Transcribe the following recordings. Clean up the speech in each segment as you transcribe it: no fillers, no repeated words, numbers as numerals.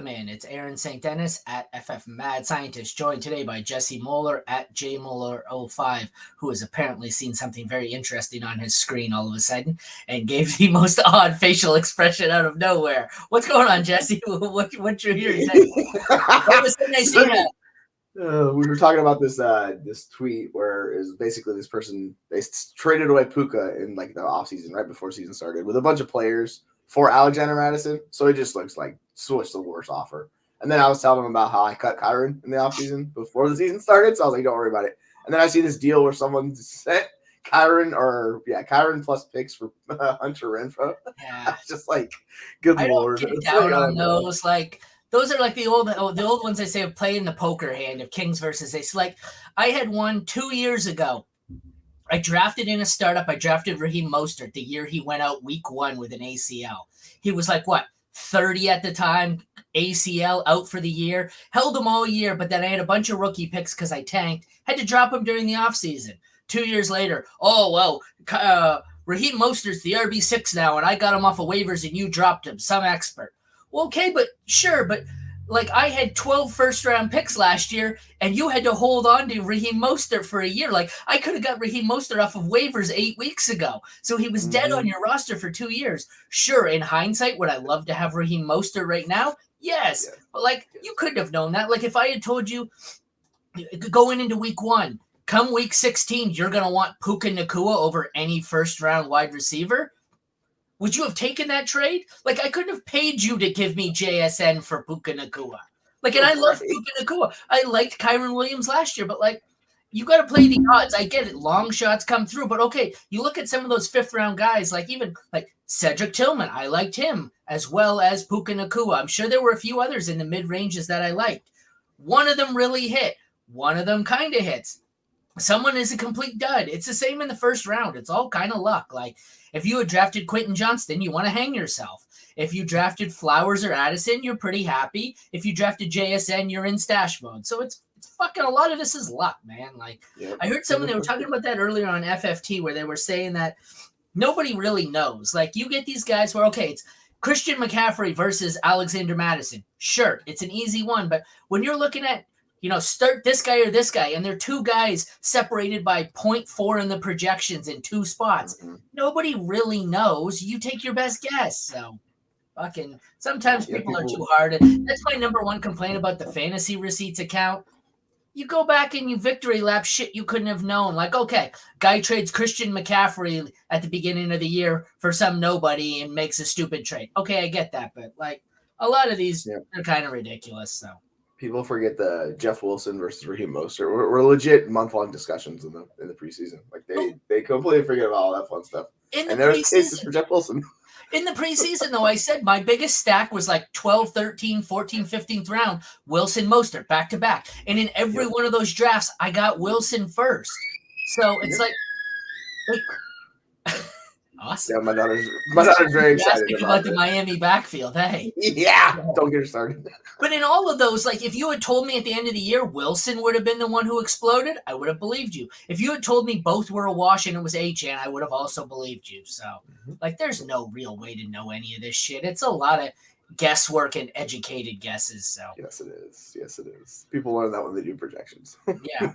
Man, it's Aaron St. Dennis at FF Mad Scientist, joined today by Jesse Moeller at JMoeller05, who has apparently seen something very interesting on his screen all of a sudden and gave the most odd facial expression out of nowhere. What's going on, Jesse? What you're hearing? What was the nice So, we were talking about this tweet where is basically this person they traded away Puka in like the offseason right before season started with a bunch of players for Alexander Madison. So it just looks like switch the worst offer. And then I was telling him about how I cut Kyron in the offseason before the season started. So I was like, don't worry about it. And then I see this deal where someone sent Kyron plus picks for Hunter Renfro. Yeah. I was just like, good I Lord. don't get It's down like, on those. Like, those are like the old ones I say of playing the poker hand of Kings versus Ace. Like, I had one 2 years ago. I drafted in a startup. I drafted Raheem Mostert the year he went out week 1 with an ACL. He was like, what, 30 at the time, ACL out for the year. Held him all year, but then I had a bunch of rookie picks because I tanked. Had to drop him during the offseason. 2 years later, Raheem Mostert's the RB6 now, and I got him off of waivers and you dropped him, some expert. Well, okay, but sure, but like I had 12 first-round picks last year, and you had to hold on to Raheem Mostert for a year. Like, I could have got Raheem Mostert off of waivers 8 weeks ago. So he was dead on your roster for 2 years. Sure, in hindsight, would I love to have Raheem Mostert right now? Yes. But, like, you couldn't have known that. Like, if I had told you going into week 1, come week 16, you're going to want Puka Nacua over any first-round wide receiver, would you have taken that trade? Like, I couldn't have paid you to give me JSN for Puka Nacua. Like, and I love Puka Nacua. I liked Kyron Williams last year, but, like, you got to play the odds. I get it. Long shots come through. But, okay, you look at some of those fifth-round guys, like even like Cedric Tillman. I liked him as well as Puka Nacua. I'm sure there were a few others in the mid-ranges that I liked. One of them really hit. One of them kind of hits. Someone is a complete dud. It's the same in the first round. It's all kind of luck. Like, if you had drafted Quentin Johnston, you want to hang yourself. If you drafted Flowers or Addison, you're pretty happy. If you drafted JSN, you're in stash mode. So it's fucking, a lot of this is luck, man. Like, I heard someone, they were talking about that earlier on FFT, where they were saying that nobody really knows. Like, you get these guys where, okay, it's Christian McCaffrey versus Alexander Madison. Sure, it's an easy one. But when you're looking at, start this guy or this guy, and they're two guys separated by 0.4 in the projections in 2 spots. Mm-hmm. Nobody really knows. You take your best guess. So, fucking, sometimes people are too hard. And that's my number one complaint about the fantasy receipts account. You go back and you victory lap shit you couldn't have known. Like, okay, guy trades Christian McCaffrey at the beginning of the year for some nobody and makes a stupid trade. Okay, I get that, but, like, a lot of these are kind of ridiculous, so. People forget the Jeff Wilson versus Raheem Mostert. We're legit month-long discussions in the preseason. Like, they completely forget about all that fun stuff. And there's cases for Jeff Wilson. In the preseason, though, I said my biggest stack was like 12, 13, 14, 15th round, Wilson, Mostert, back-to-back. And in every one of those drafts, I got Wilson first. So it's like awesome. Yeah, my daughter's very excited about the Miami backfield. Hey, don't get her started. But in all of those, like, if you had told me at the end of the year Wilson would have been the one who exploded, I would have believed you. If you had told me both were a wash and it was Achane, I would have also believed you. So, like, there's no real way to know any of this shit. It's a lot of guesswork and educated guesses. So yes, it is. People learn that when they do projections. Yeah,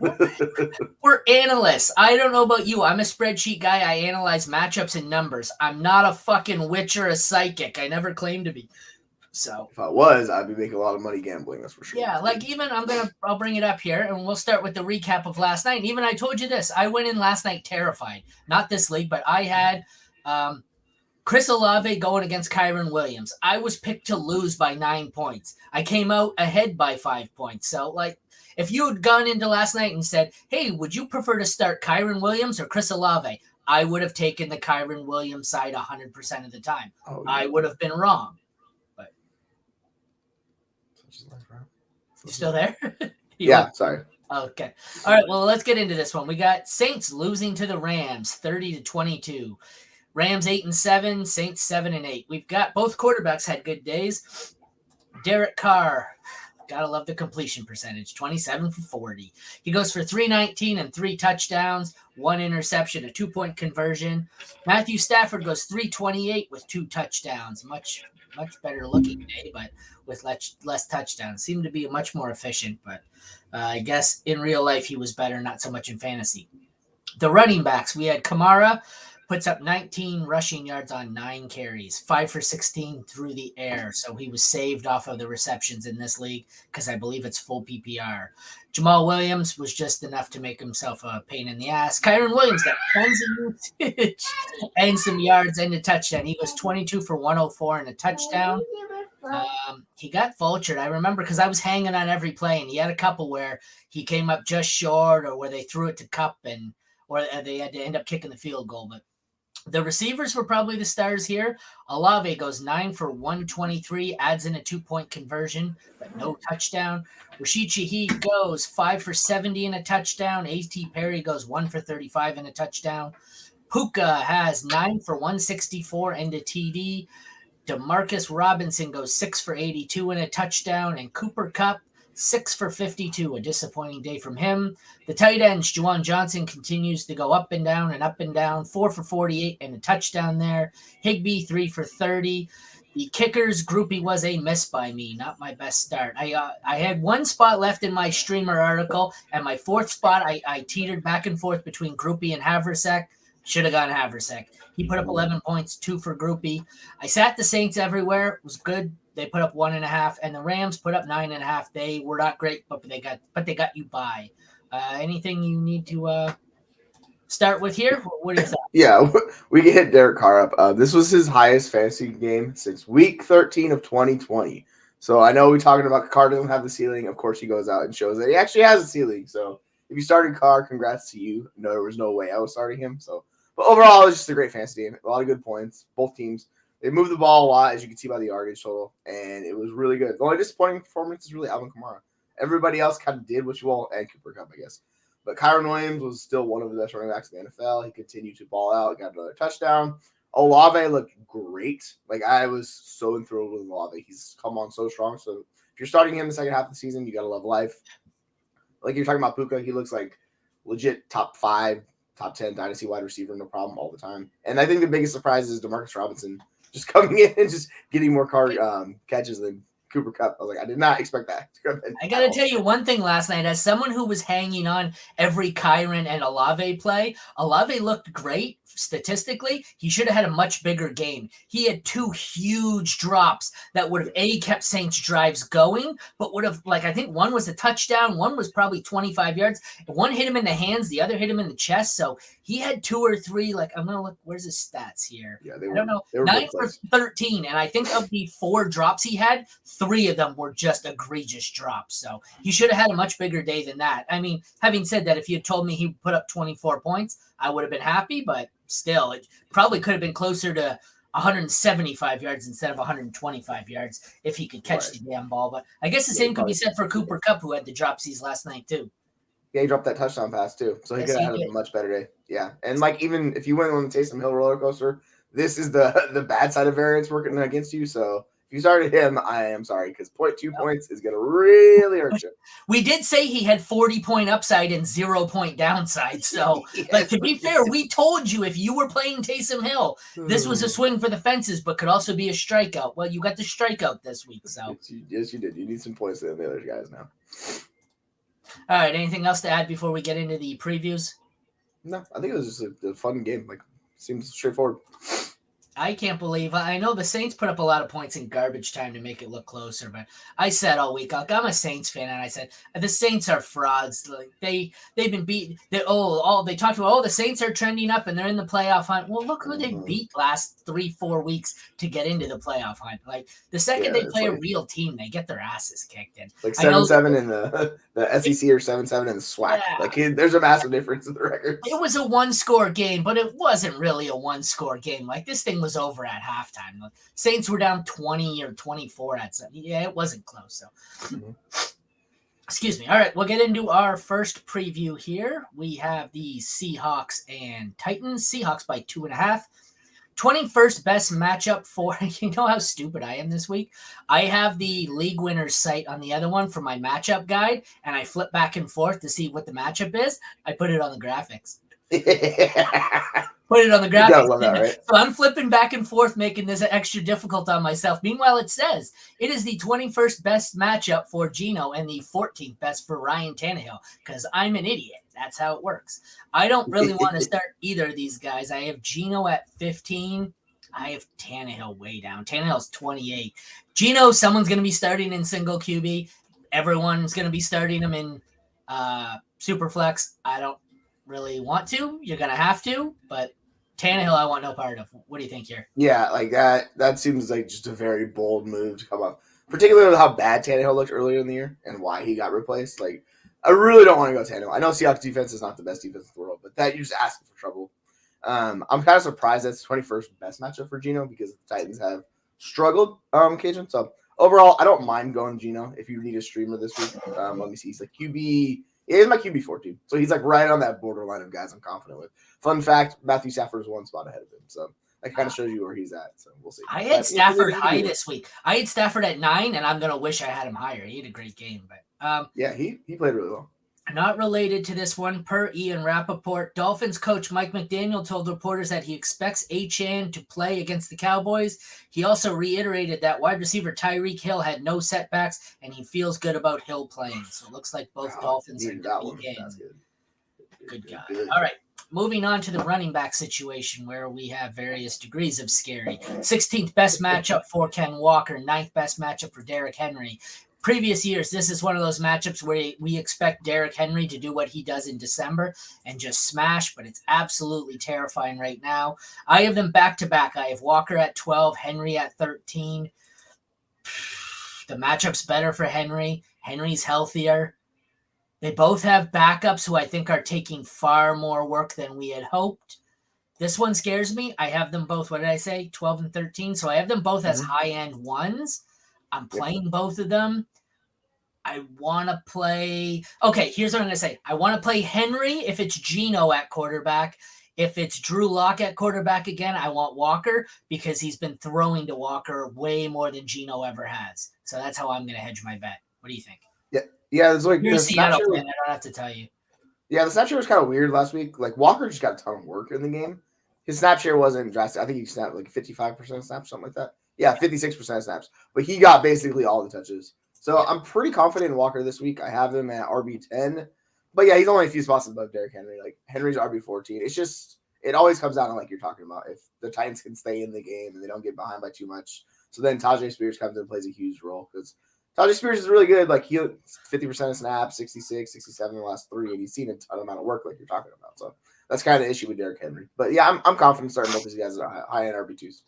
we're analysts. I don't know about you. I'm a spreadsheet guy. I analyze matchups and numbers. I'm not a fucking witch or a psychic. I never claimed to be. So if I was, I'd be making a lot of money gambling. That's for sure. Yeah, like, even I'll bring it up here, and we'll start with the recap of last night. And even I told you this. I went in last night terrified. Not this league, but I had Chris Olave going against Kyron Williams. I was picked to lose by 9 points. I came out ahead by 5 points. So, like, if you had gone into last night and said, hey, would you prefer to start Kyron Williams or Chris Olave? I would have taken the Kyron Williams side 100% of the time. Oh, yeah. I would have been wrong. But you still there? Sorry. Okay. All right, well, let's get into this one. We got Saints losing to the Rams 30-22. Rams 8-7, Saints 7-8. We've got both quarterbacks had good days. Derek Carr, gotta love the completion percentage, 27 for 40. He goes for 319 and 3 touchdowns, 1 interception, a 2-point conversion. Matthew Stafford goes 328 with 2 touchdowns. Much much better looking day, but with less touchdowns. Seemed to be much more efficient, but I guess in real life he was better, not so much in fantasy. The running backs, we had Kamara puts up 19 rushing yards on 9 carries, 5 for 16 through the air. So he was saved off of the receptions in this league because I believe it's full PPR. Jamal Williams was just enough to make himself a pain in the ass. Kyron Williams got tons of usage and some yards and a touchdown. He was 22 for 104 and a touchdown. He got vultured. I remember because I was hanging on every play, and he had a couple where he came up just short or where they threw it to Cup or they had to end up kicking the field goal. But the receivers were probably the stars here. Olave goes 9 for 123, adds in a 2-point conversion, but no touchdown. Rashid Shaheed goes 5 for 70 and a touchdown. A.T. Perry goes 1 for 35 and a touchdown. Puka has 9 for 164 and a TD. Demarcus Robinson goes 6 for 82 and a touchdown. And Cooper Kupp 6 for 52, a disappointing day from him. The tight ends, Juwan Johnson continues to go up and down, 4 for 48 and a touchdown there. Higbee 3 for 30. The kickers groupie was a miss by me, not my best start. I had one spot left in my streamer article, and my fourth spot I teetered back and forth between groupie and Haversack. Should have gone Haversack. He put up 11 points, 2 for groupie. I sat the Saints everywhere. It was good. They put up 1.5, and the Rams put up 9.5. They were not great, but they got you by. Anything you need to start with here? What do you think? Yeah, we can hit Derek Carr up. This was his highest fantasy game since week 13 of 2020. So I know we're talking about Carr doesn't have the ceiling. Of course, he goes out and shows that he actually has a ceiling. So if you started Carr, congrats to you. No, there was no way I was starting him. So, but overall, it was just a great fantasy game. A lot of good points. Both teams. They moved the ball a lot, as you can see by the yardage total, and it was really good. The only disappointing performance is really Alvin Kamara. Everybody else kind of did what you want, and Cooper Kupp, I guess. But Kyron Williams was still one of the best running backs in the NFL. He continued to ball out, got another touchdown. Olave looked great. Like, I was so enthralled with Olave. He's come on so strong. So if you're starting him the second half of the season, you got to love life. Like you're talking about Puka, he looks like legit top 5, top 10 dynasty wide receiver, no problem all the time. And I think the biggest surprise is Demarcus Robinson just coming in and just getting more catches than Cooper Kupp. I was like, I did not expect that. I got to tell you one thing last night. As someone who was hanging on every Kyron and Olave play, Olave looked great statistically. He should have had a much bigger game. He had 2 huge drops that would have, kept Saints drives going, but would have, I think one was a touchdown. One was probably 25 yards. One hit him in the hands. The other hit him in the chest. So he had 2 or 3, I'm going to look, where's his stats here? Yeah, I don't know. 9 for 13. And I think of the 4 drops he had, 3 of them were just egregious drops. So he should have had a much bigger day than that. I mean, having said that, if you had told me he put up 24 points, I would have been happy, but still, it probably could have been closer to 175 yards instead of 125 yards if he could catch the damn ball. But I guess the same could be said for Cooper Kupp, who had the dropsies last night too. Yeah, he dropped that touchdown pass too. So he could have had a much better day. Yeah. And even if you went on the Taysom Hill roller coaster, this is the bad side of variance working against you. So if you started him, I am sorry, because 0.2 points is going to really hurt you. We did say he had 40-point upside and 0-point downside. So, to be fair, we told you if you were playing Taysom Hill, this was a swing for the fences, but could also be a strikeout. Well, you got the strikeout this week. So yes, you did. You need some points than the other guys now. All right. Anything else to add before we get into the previews? No, I think it was just a fun game. Seems straightforward. I can't believe. I know the Saints put up a lot of points in garbage time to make it look closer, but I said all week, I'm a Saints fan, and I said the Saints are frauds. They've been beat. They talked about the Saints are trending up and they're in the playoff hunt. Well, look who they beat last 3-4 weeks to get into the playoff hunt. The second they play a real team, they get their asses kicked in. 7-7 in the SEC or 7-7 in the SWAC. Yeah. There's a massive difference in the records. It was a 1-score game, but it wasn't really a 1-score game. This thing was over at halftime. The Saints were down 20 or 24 at some. Yeah, it wasn't close. So, Excuse me. All right, we'll get into our first preview here. We have the Seahawks and Titans. Seahawks by 2.5. 21st best matchup for, you know how stupid I am this week? I have the league winners site on the other one for my matchup guide, and I flip back and forth to see what the matchup is. I put it on the graphics. Put it on the You gotta graphics. love that, right? So I'm flipping back and forth, making this extra difficult on myself. Meanwhile, it says it is the 21st best matchup for Geno and the 14th best for Ryan Tannehill because I'm an idiot. That's how it works. I don't really want to start either of these guys. I have Geno at 15. I have Tannehill way down. Tannehill's 28. Geno, someone's going to be starting in single QB. Everyone's going to be starting him in Superflex. I don't really want to. You're going to have to, but Tannehill, I want no part of. What do you think here? Yeah, like that seems like just a very bold move to come up, particularly with how bad Tannehill looked earlier in the year and why he got replaced. Like, I really don't want to go Tannehill. I know Seahawks defense is not the best defense in the world, but that you're just asking for trouble. I'm kind of surprised that's 21st best matchup for Geno because the Titans have struggled occasion. So overall, I don't mind going Geno if you need a streamer this week. Let me see. He's like QB. He is my QB 14. So he's like right on that borderline of guys I'm confident with. Fun fact, Matthew Stafford is one spot ahead of him. So that kind of shows you where he's at. So we'll see. I had Stafford high this week. I had Stafford at 9, and I'm going to wish I had him higher. He had a great game. But yeah, he played really well. Not related to this one, per Ian Rappaport, Dolphins coach Mike McDaniel told reporters that he expects Achane to play against the Cowboys. He also reiterated that wide receiver Tyreek Hill had no setbacks, and he feels good about Hill playing. So it looks like both Dolphins are going to be game. Good guy. All right, moving on to the running back situation where we have various degrees of scary. 16th best matchup for Ken Walker, 9th best matchup for Derrick Henry. Previous years, this is one of those matchups where we expect Derrick Henry to do what he does in December and just smash, but it's absolutely terrifying right now. I have them back-to-back. I have Walker at 12, Henry at 13. The matchup's better for Henry. Henry's healthier. They both have backups who I think are taking far more work than we had hoped. This one scares me. I have them both, what did I say, 12 and 13? So I have them both as high-end ones. I'm playing both of them. I want to play. Okay, here's what I'm going to say. I want to play Henry if it's Geno at quarterback. If it's Drew Lock at quarterback again, I want Walker because he's been throwing to Walker way more than Geno ever has. So that's how I'm going to hedge my bet. What do you think? Yeah. It's like You're a Seattle fan. I don't have to tell you. Yeah, the snap share was kind of weird last week. Like Walker just got a ton of work in the game. His snap share wasn't drastic. I think he snapped like 55% snaps, something like that. Yeah, 56% snaps. But he got basically all the touches. So I'm pretty confident in Walker this week. I have him at RB10. But yeah, he's only a few spots above Derrick Henry. Like Henry's RB14. It's just, it always comes down to like you're talking about. If the Titans can stay in the game and they don't get behind by too much. So then Tajay Spears comes in and plays a huge role because Tajay Spears is really good. Like he 50% of snaps, 66, 67 in the last 3, and he's seen a ton amount of work like you're talking about. So that's kind of the issue with Derrick Henry. But yeah, I'm confident starting both these guys at high-end RB2s.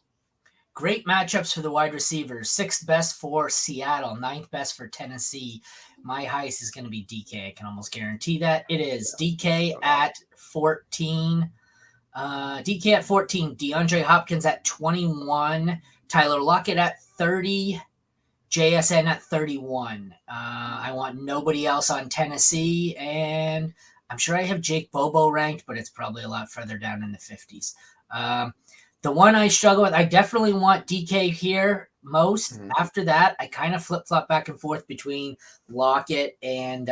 Great matchups for the wide receivers. 6th best for Seattle, 9th best for Tennessee. My highest is going to be DK. I can almost guarantee that. It is DK at 14. DK at 14. DeAndre Hopkins at 21. Tyler Lockett at 30. JSN at 31. I want nobody else on Tennessee. And I'm sure I have Jake Bobo ranked, but it's probably a lot further down in the 50s. The one I struggle with, I definitely want DK here most. Mm-hmm. After that, I kind of flip-flop back and forth between Lockett and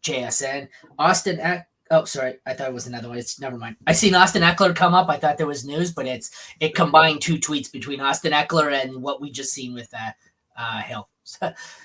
JSN. Oh, sorry. I thought it was another one. It's never mind. I seen Austin Eckler come up. I thought there was news, but it combined 2 tweets between Austin Eckler and what we just seen with Hill.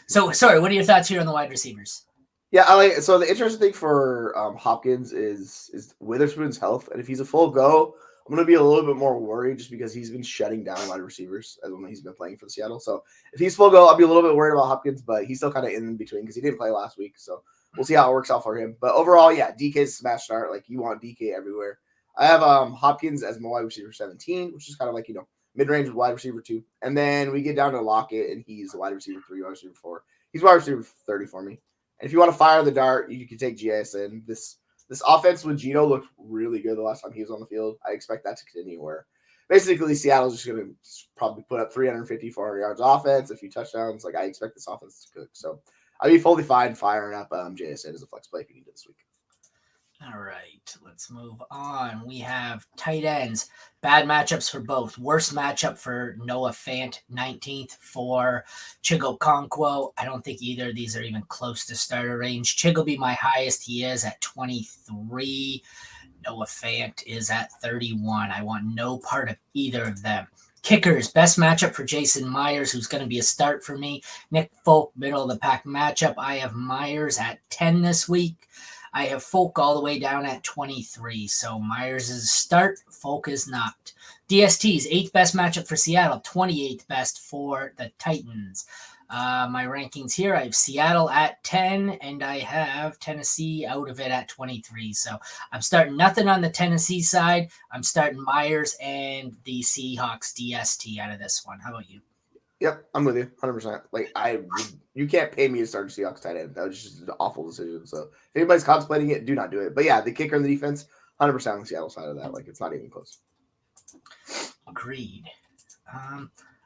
So sorry. What are your thoughts here on the wide receivers? Yeah, so the interesting thing for Hopkins is Witherspoon's health, and if he's a full go, I'm going to be a little bit more worried just because he's been shutting down wide receivers as when he's been playing for Seattle. So if he's full go, I'll be a little bit worried about Hopkins, but he's still kind of in between because he didn't play last week. So we'll see how it works out for him. But overall, yeah, DK's a smash start. Like you want DK everywhere. I have Hopkins as my wide receiver 17, which is kind of like mid-range wide receiver 2, and then we get down to Lockett, and he's wide receiver 3, wide receiver 4. He's wide receiver 30 for me. And if you want to fire the dart, you can take JSN. This offense with Geno looked really good the last time he was on the field. I expect that to continue where basically Seattle's just going to probably put up 350, 400 yards offense, a few touchdowns. Like I expect this offense to cook. So I'd be fully fine firing up JSN as a flex play if you need it this week. All right, let's move on. We have tight ends. Bad matchups for both. Worst matchup for Noah Fant, 19th for Chigokonkwo. I don't think either of these are even close to starter range. Chig will be my highest. He is at 23. Noah Fant is at 31. I want no part of either of them. Kickers, best matchup for Jason Myers, who's going to be a start for me. Nick Folk, middle of the pack matchup. I have Myers at 10 this week. I have Folk all the way down at 23. So Myers is a start. Folk is not. DST's 8th best matchup for Seattle, 28th best for the Titans. My rankings here, I have Seattle at 10, and I have Tennessee out of it at 23. So I'm starting nothing on the Tennessee side. I'm starting Myers and the Seahawks DST out of this one. How about you? Yep, I'm with you 100%. Like, you can't pay me to start Seahawks tight end. That was just an awful decision. So if anybody's contemplating it, do not do it. But yeah, the kicker and the defense, 100% on the Seattle side of that. Like, it's not even close. Agreed.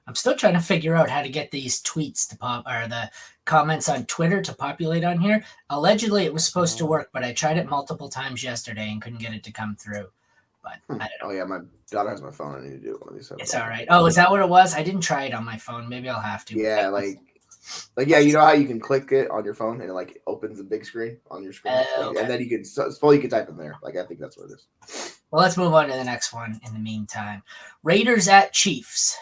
I'm still trying to figure out how to get these tweets to pop, or the comments on Twitter to populate on here. Allegedly, it was supposed to work, but I tried it multiple times yesterday and couldn't get it to come through. But I don't know. Oh yeah, my daughter has my phone. I need to do it one of these. It's all right. Oh, is that what it was? I didn't try it on my phone. Maybe I'll have to. Yeah, like yeah, you know how you can click it on your phone and it like opens a big screen on your screen, Okay. and then you can you can type in there. Like, I think that's what it is. Well, let's move on to the next one in the meantime. Raiders at Chiefs.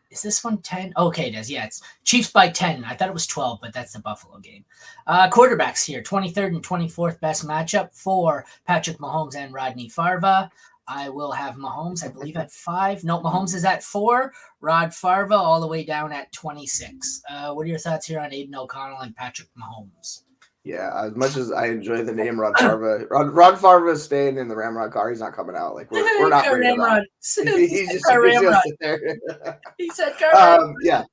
Is this one 10? Okay, it is. Yeah, it's Chiefs by 10. I thought it was 12, but that's the Buffalo game. Quarterbacks here, 23rd and 24th best matchup for Patrick Mahomes and Rodney Farva. I will have Mahomes, I believe, at 5. No, Mahomes is at 4. Rod Farva all the way down at 26. What are your thoughts here on Aiden O'Connell and Patrick Mahomes? Yeah, as much as I enjoy the name Rod Farva, Rod Farva is staying in the Ramrod car. He's not coming out. Like, we're not bringing him out. He's just sit there. He said, yeah.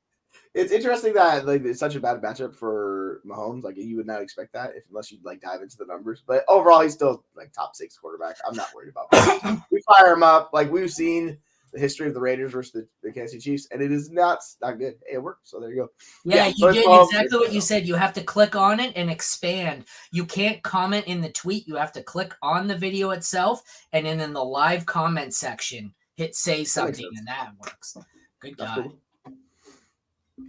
It's interesting that like it's such a bad matchup for Mahomes. Like, you would not expect that unless you like dive into the numbers. But overall, he's still like top 6 quarterback. I'm not worried about that. We fire him up. Like, we've seen the history of the Raiders versus the Kansas City Chiefs, and it is not good. Hey, it worked. So there you go. Yeah, you did exactly what you said. You have to click on it and expand. You can't comment in the tweet. You have to click on the video itself, and then in the live comment section, hit say something, and that works. Good God. Cool.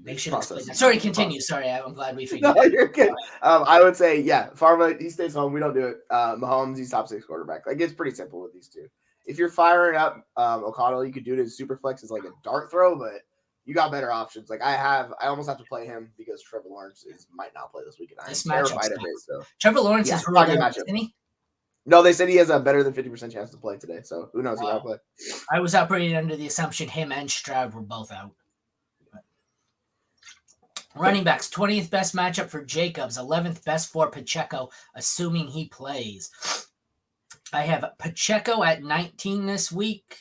They should explain that. Sorry, continue. Sorry, I'm glad we figured No, you're good. I would say, yeah, Farva, he stays home. We don't do it. Mahomes, he's top 6 quarterback. Like, it's pretty simple with these two. If you're firing up O'Connell, you could do it as super flex as like a dart throw, but you got better options. Like, I almost have to play him because Trevor Lawrence might not play this weekend. I'm terrified of it. So Trevor Lawrence is really good, isn't he? No, they said he has a better than 50% chance to play today. So who knows? He might play. I was operating under the assumption him and Stroud were both out. Running backs, 20th best matchup for Jacobs, 11th best for Pacheco, assuming he plays. I have Pacheco at 19 this week.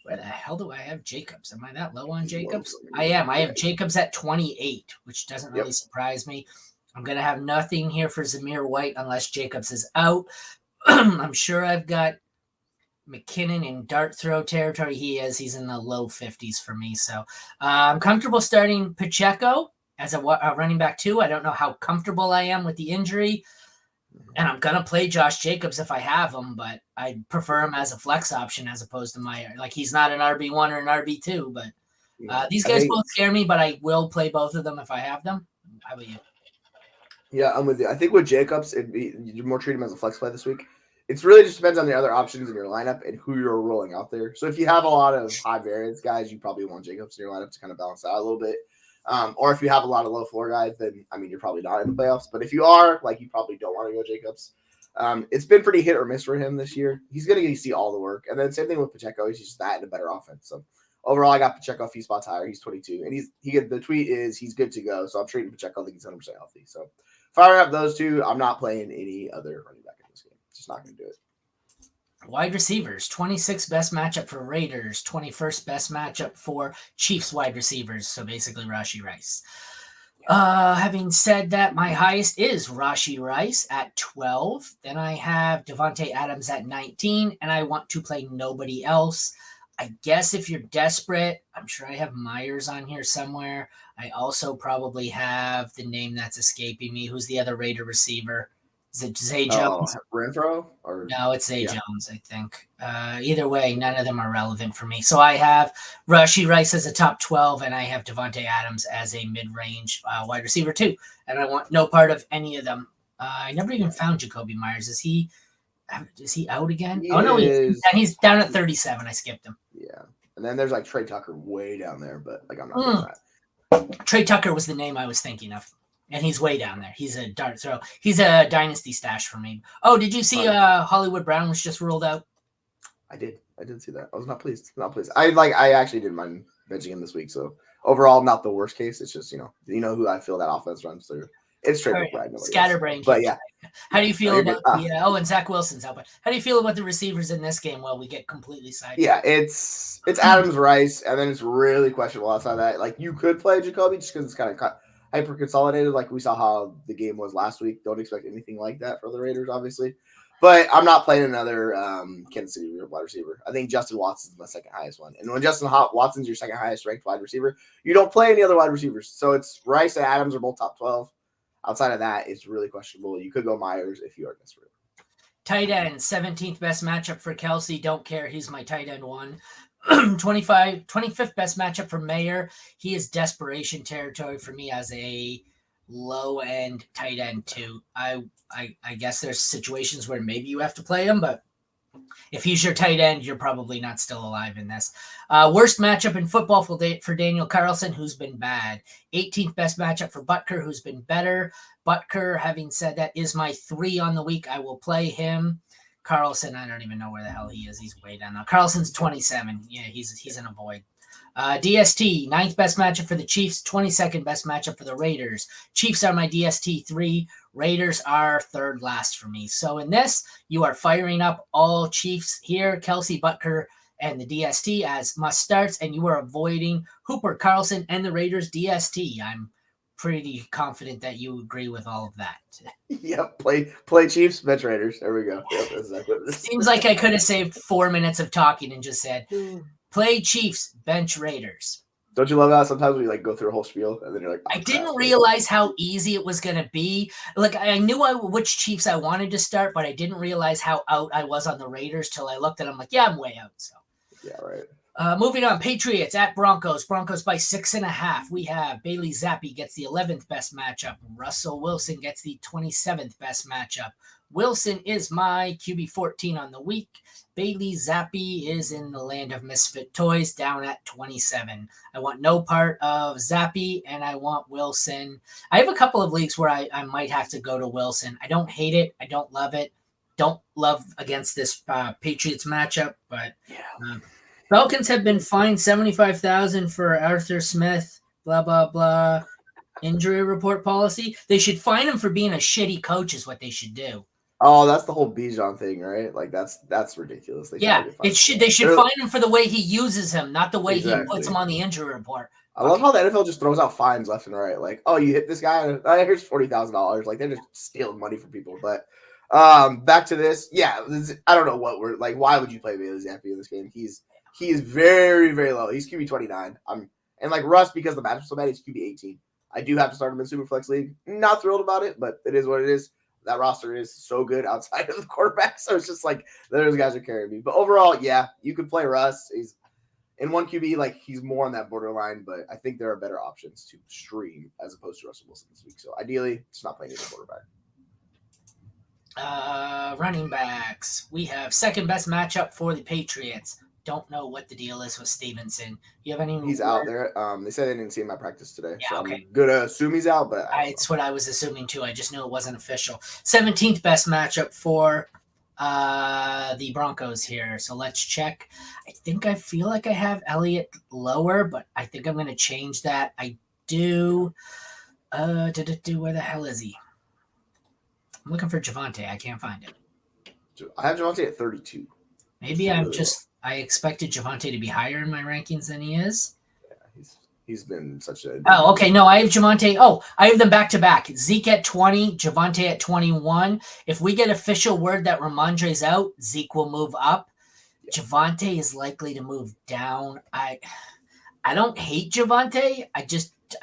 Where the hell do I have Jacobs? Am I that low on Jacobs? I am. I have Jacobs at 28, which doesn't really surprise me. I'm going to have nothing here for Zamir White unless Jacobs is out. I'm sure I've got McKinnon in dart throw territory. He is. He's in the low 50s for me. So I'm comfortable starting Pacheco as a running back too. I don't know how comfortable I am with the injury. And I'm going to play Josh Jacobs if I have him, but I prefer him as a flex option as opposed to he's not an RB1 or an RB2, but these guys both scare me, but I will play both of them if I have them. How about you? Yeah, I'm with you. I think with Jacobs, you'd more treat him as a flex play this week. It really just depends on the other options in your lineup and who you're rolling out there. So if you have a lot of high variance guys, you probably want Jacobs in your lineup to kind of balance out a little bit. Or if you have a lot of low floor guys, then, you're probably not in the playoffs. But if you are, you probably don't want to go Jacobs. It's been pretty hit or miss for him this year. He's going to see all the work. And then same thing with Pacheco. He's just that in a better offense. So overall, I got Pacheco a few spots higher. He's 22. And the tweet is he's good to go. So I'm treating Pacheco. I think he's 100% healthy. So firing up those two, I'm not playing any other running back in this game. Just not going to do it. Wide receivers, 26th best matchup for Raiders, 21st best matchup for Chiefs wide receivers. So basically Rashee Rice. Having said that, my highest is Rashee Rice at 12. Then I have Devontae Adams at 19, and I want to play nobody else. I guess if you're desperate, I'm sure I have Myers on here somewhere. I also probably have the name that's escaping me. Who's the other Raider receiver? Is it Zay Jones? Renfro? No, it's Zay Jones, I think. Either way, none of them are relevant for me. So I have Rashee Rice as a top 12, and I have Devontae Adams as a mid-range wide receiver too. And I want no part of any of them. I never even found Jacoby Myers. Is he Is he out again? He oh no, is. He's down at 37. I skipped him. Yeah, and then there's like Trey Tucker way down there, but like I'm not doing that. Trey Tucker was the name I was thinking of, and he's way down there. He's a dart throw. He's a dynasty stash for me. Oh, did you see Hollywood Brown was just ruled out? I did see that. I was not pleased. I actually didn't mind benching him this week. So overall, not the worst case. It's just you know who I feel that offense runs through. It's straight up right. Scatterbrain. But yeah. How do you feel about and Zach Wilson's out? But how do you feel about the receivers in this game? Well, we get completely sidetracked. Yeah, it's Adams, Rice, and then it's really questionable outside of that. Like you could play Jacoby just because it's kind of hyper consolidated. Like we saw how the game was last week. Don't expect anything like that for the Raiders, obviously. But I'm not playing another Kansas City wide receiver. I think Justin Watson's my second highest one. And when Justin Watson's your second highest ranked wide receiver, you don't play any other wide receivers. So it's Rice and Adams are both top 12. Outside of that, it's really questionable. You could go Myers if you are desperate. Tight end, 17th best matchup for Kelsey. Don't care. He's my tight end one. 25th best matchup for Mayer. He is desperation territory for me as a low end tight end too. I guess there's situations where maybe you have to play him, but if he's your tight end, you're probably not still alive in this. Worst matchup in football for Daniel Carlson, who's been bad. 18th best matchup for Butker, who's been better. Butker, having said that, is my 3 on the week. I will play him. Carlson, I don't even know where the hell he is. He's way down now. Carlson's 27. Yeah, he's in a void. DST, 9th best matchup for the Chiefs, 22nd best matchup for the Raiders. Chiefs are my DST 3. Raiders are third last for me. So in this, you are firing up all Chiefs here, Kelsey, Butker, and the DST as must starts, and you are avoiding Hooper, Carlson, and the Raiders DST. I'm pretty confident that you agree with all of that. Yep, play Chiefs, bench Raiders. There we go. Yep, that's exactly what this Seems like I could have saved 4 minutes of talking and just said, play Chiefs, bench Raiders. Don't you love that? Sometimes we like go through a whole spiel and then you're like, I didn't realize how easy it was going to be. Like I knew which Chiefs I wanted to start, but I didn't realize how out I was on the Raiders till I looked at them like, yeah, I'm way out. So yeah, right. Moving on, Patriots at Broncos. Broncos by 6.5. We have Bailey Zappi gets the 11th best matchup. Russell Wilson gets the 27th best matchup. Wilson is my QB 14 on the week. Bailey Zappi is in the land of misfit toys down at 27. I want no part of Zappi, and I want Wilson. I have a couple of leagues where I might have to go to Wilson. I don't hate it. I don't love it. Don't love against this Patriots matchup, but Falcons have been fined $75,000 for Arthur Smith, blah, blah, blah. Injury report policy. They should fine him for being a shitty coach is what they should do. Oh, that's the whole Bijan thing, right? Like that's ridiculous. They should fine him for the way he uses him, not the way he puts him on the injury report. I love how the NFL just throws out fines left and right. Like, oh, you hit this guy, here's $40,000. Like they're just stealing money from people. But back to this, I don't know what we're like. Why would you play Bailey Zappi in this game? He is very, very low. He's QB 29. And like Russ, because the matchup's so bad, he's QB 18. I do have to start him in Superflex League. Not thrilled about it, but it is what it is. That roster is so good outside of the quarterback, so it's just like those guys are carrying me. But overall, yeah, you could play Russ. He's in one QB, like he's more on that borderline, but I think there are better options to stream as opposed to Russell Wilson this week. So ideally, just not playing as a quarterback. Running backs. We have second best matchup for the Patriots. Don't know what the deal is with Stevenson. You have any? He's out there. They said they didn't see him at practice today. Yeah, so okay. I'm gonna assume he's out, but it's what I was assuming too. I just knew it wasn't official. 17th best matchup for the Broncos here. So let's check. I feel like I have Elliott lower, but I think I'm gonna change that. I do. Where the hell is he? I'm looking for Javonte. I can't find him. I have Javonte at 32. Maybe I expected Javonte to be higher in my rankings than he is. Yeah, he's been such a... Oh, okay. No, I have Javonte. Oh, I have them back to back. Zeke at 20, Javonte at 21. If we get official word that Ramondre's out, Zeke will move up. Yeah. Javonte is likely to move down. I don't hate Javonte.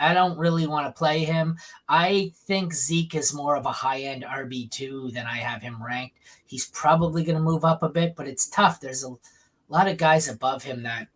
I don't really want to play him. I think Zeke is more of a high-end RB2 than I have him ranked. He's probably going to move up a bit, but it's tough. There's a lot of guys above him that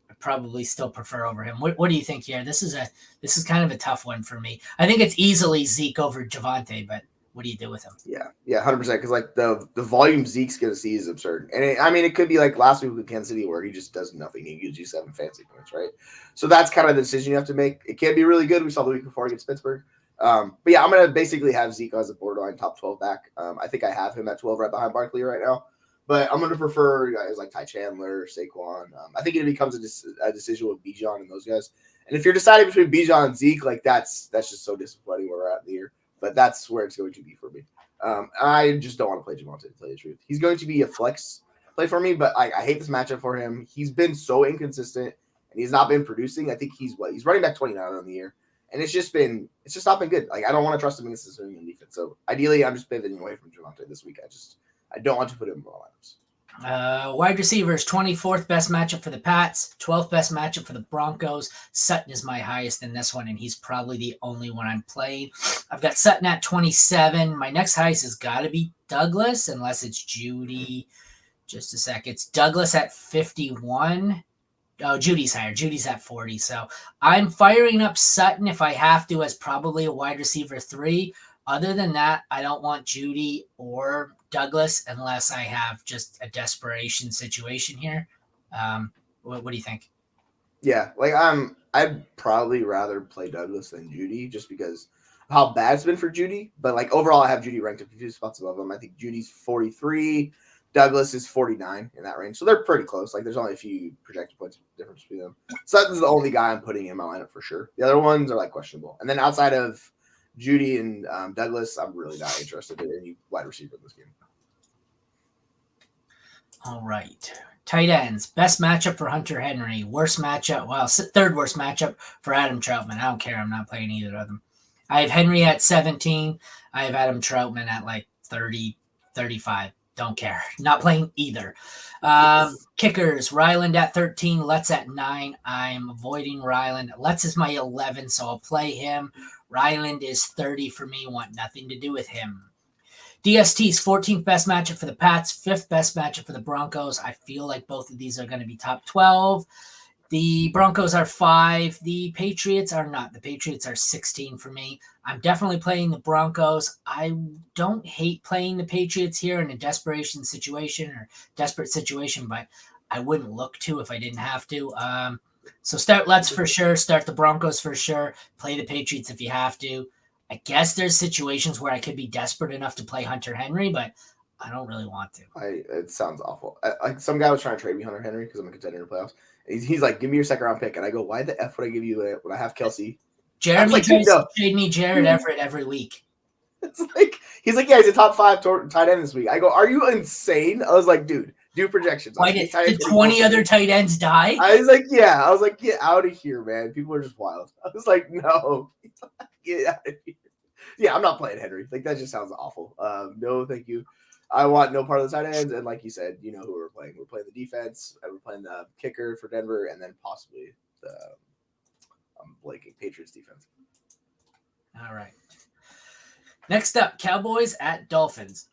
I probably still prefer over him. What do you think here? This is kind of a tough one for me. I think it's easily Zeke over Javonte, but What do you do with him? Yeah, 100%. Because like the volume Zeke's gonna see is absurd, and it could be like last week with Kansas City where he just does nothing. He gives you 7 fantasy points, right? So that's kind of the decision you have to make. It can be really good. We saw the week before against Pittsburgh. But yeah, I'm gonna basically have Zeke as a borderline top 12 back. I think I have him at 12 right behind Barkley right now. But I'm gonna prefer guys like Ty Chandler, Saquon. I think it becomes a decision with Bijan and those guys. And if you're deciding between Bijan and Zeke, like that's just so disappointing where we're at in the year. But that's where it's going to be for me. I just don't want to play Javonte, to tell you the truth. He's going to be a flex play for me, but I hate this matchup for him. He's been so inconsistent, and he's not been producing. I think he's running back 29 on the year, and it's just not been good. Like I don't want to trust him against this New England defense. So ideally, I'm just pivoting away from Javonte this week. I don't want to put him in my lineups. Wide receivers, 24th best matchup for the Pats, 12th best matchup for the Broncos. Sutton is my highest in this one, and he's probably the only one I'm playing. I've got Sutton at 27. My next highest has got to be Douglas, unless it's Judy. Just a sec. It's Douglas at 51. Oh, Judy's higher. Judy's at 40. So I'm firing up Sutton if I have to as probably a wide receiver 3. Other than that, I don't want Judy or Douglas unless I have just a desperation situation here. What do you think? Yeah, like I'd probably rather play Douglas than Judy just because of how bad it's been for Judy. But like overall, I have Judy ranked a few spots above him. I think Judy's 43, Douglas is 49 in that range, so they're pretty close. Like there's only a few projected points difference between them. Sutton's the only guy I'm putting in my lineup for sure. The other ones are like questionable. And then outside of Judy and Douglas, I'm really not interested in any wide receiver in this game. All right. Tight ends. Best matchup for Hunter Henry. Worst matchup. Well, third worst matchup for Adam Troutman. I don't care. I'm not playing either of them. I have Henry at 17. I have Adam Troutman at like 30, 35. Don't care. Not playing either. Kickers. Ryland at 13. Let's at 9. I'm avoiding Ryland. Let's is my 11, so I'll play him. Ryland is 30 for me. Want nothing to do with him. DST's 14th best matchup for the Pats, 5th best matchup for the Broncos. I feel like both of these are going to be top 12. The Broncos are 5. The Patriots are not. The Patriots are 16 for me. I'm definitely playing the Broncos. I don't hate playing the Patriots here in a desperate situation, but I wouldn't look to if I didn't have to. So start Let's for sure. Start the Broncos for sure. Play the Patriots if you have to. I guess there's situations where I could be desperate enough to play Hunter Henry, but I don't really want to. It sounds awful. Like some guy was trying to trade me Hunter Henry because I'm a contender in the playoffs. He's like, give me your second round pick. And I go, why the F would I give you that when I have Kelsey? Jeremy tries to trade me Jared Everett every week. It's like, he's like, yeah, he's a top 5 tight end this week. I go, are you insane? I was like, dude, do projections. Why did 20 other tight ends die? I was like, yeah. I was like, get out of here, man. People are just wild. I was like, no. Get out of here. Yeah, I'm not playing Henry. Like, that just sounds awful. No, thank you. I want no part of the tight ends. And like you said, you know who we're playing. We're playing the defense. And we're playing the kicker for Denver. And then possibly the Patriots defense. All right. Next up, Cowboys at Dolphins.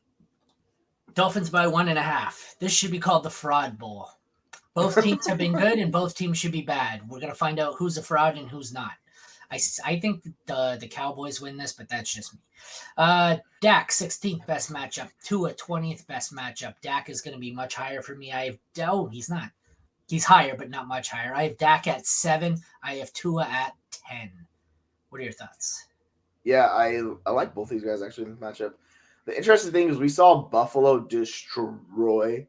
Dolphins by 1.5. This should be called the Fraud Bowl. Both teams have been good and both teams should be bad. We're going to find out who's a fraud and who's not. I think the Cowboys win this, but that's just me. Dak, 16th best matchup. Tua, 20th best matchup. Dak is going to be much higher for me. He's not. He's higher, but not much higher. I have Dak at 7. I have Tua at 10. What are your thoughts? Yeah, I like both these guys actually in this matchup. The interesting thing is we saw Buffalo destroy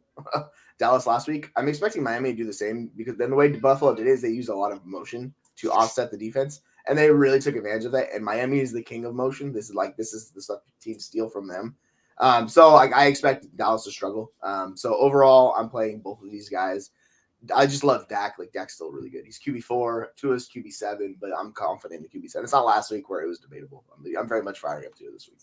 Dallas last week. I'm expecting Miami to do the same because then the way Buffalo did it is they used a lot of motion to offset the defense. And they really took advantage of that. And Miami is the king of motion. This is the stuff teams steal from them. So I expect Dallas to struggle. So overall, I'm playing both of these guys. I just love Dak. Like Dak's still really good. He's QB4, Tua's QB7, but I'm confident in the QB7. It's not last week where it was debatable. I'm very much firing up Tua this week.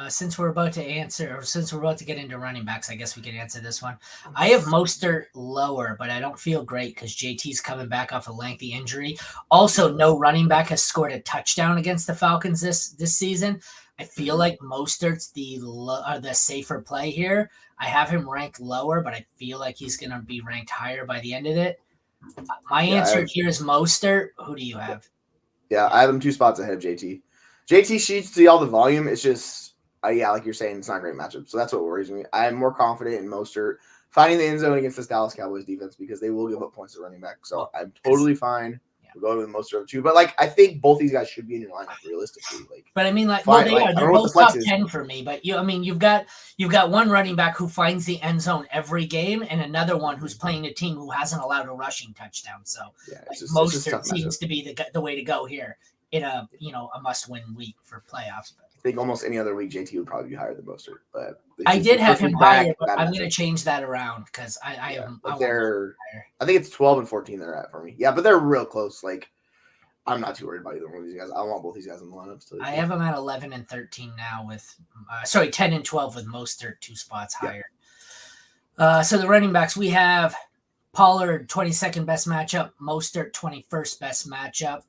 Since we're about to get into running backs, I guess we can answer this one. I have Mostert lower, but I don't feel great because JT's coming back off a lengthy injury. Also, no running back has scored a touchdown against the Falcons this season. I feel like Mostert's the safer play here. I have him ranked lower, but I feel like he's going to be ranked higher by the end of it. My answer here is Mostert. Who do you have? Yeah, I have him 2 spots ahead of JT. JT should see all the volume. It's just yeah, like you're saying, it's not a great matchup. So that's what worries me. I'm more confident in Mostert finding the end zone against this Dallas Cowboys defense because they will give up points to running back. So I'm totally fine. We're going with Mostert too. But like, I think both these guys should be in your lineup realistically. Like, but I mean, like, fine, well, they like, are. I don't They're know what both the flex top is. 10 for me. But I mean, you've got one running back who finds the end zone every game, and another one who's playing a team who hasn't allowed a rushing touchdown. So Yeah, like, it's Mostert seems to be the way to go here in a must-win week for playoffs. But I think almost any other week JT would probably be higher than Mostert. But I did have him higher, but I'm going to change that around because I think it's 12 and 14 they're at for me. Yeah, but they're real close. Like, I'm not too worried about either one of these guys. I want both these guys in the lineups. I have them at 11 and 13 now with, 10 and 12 with Mostert 2 spots higher. So the running backs, we have Pollard 22nd best matchup, Mostert 21st best matchup.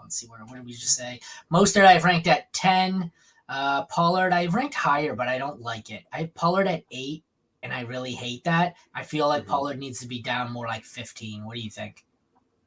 Let's see, what did we just say? Mostert I've ranked at 10. Pollard I've ranked higher, but I don't like it. I have Pollard at 8, and I really hate that. I feel like Pollard needs to be down more like 15. What do you think?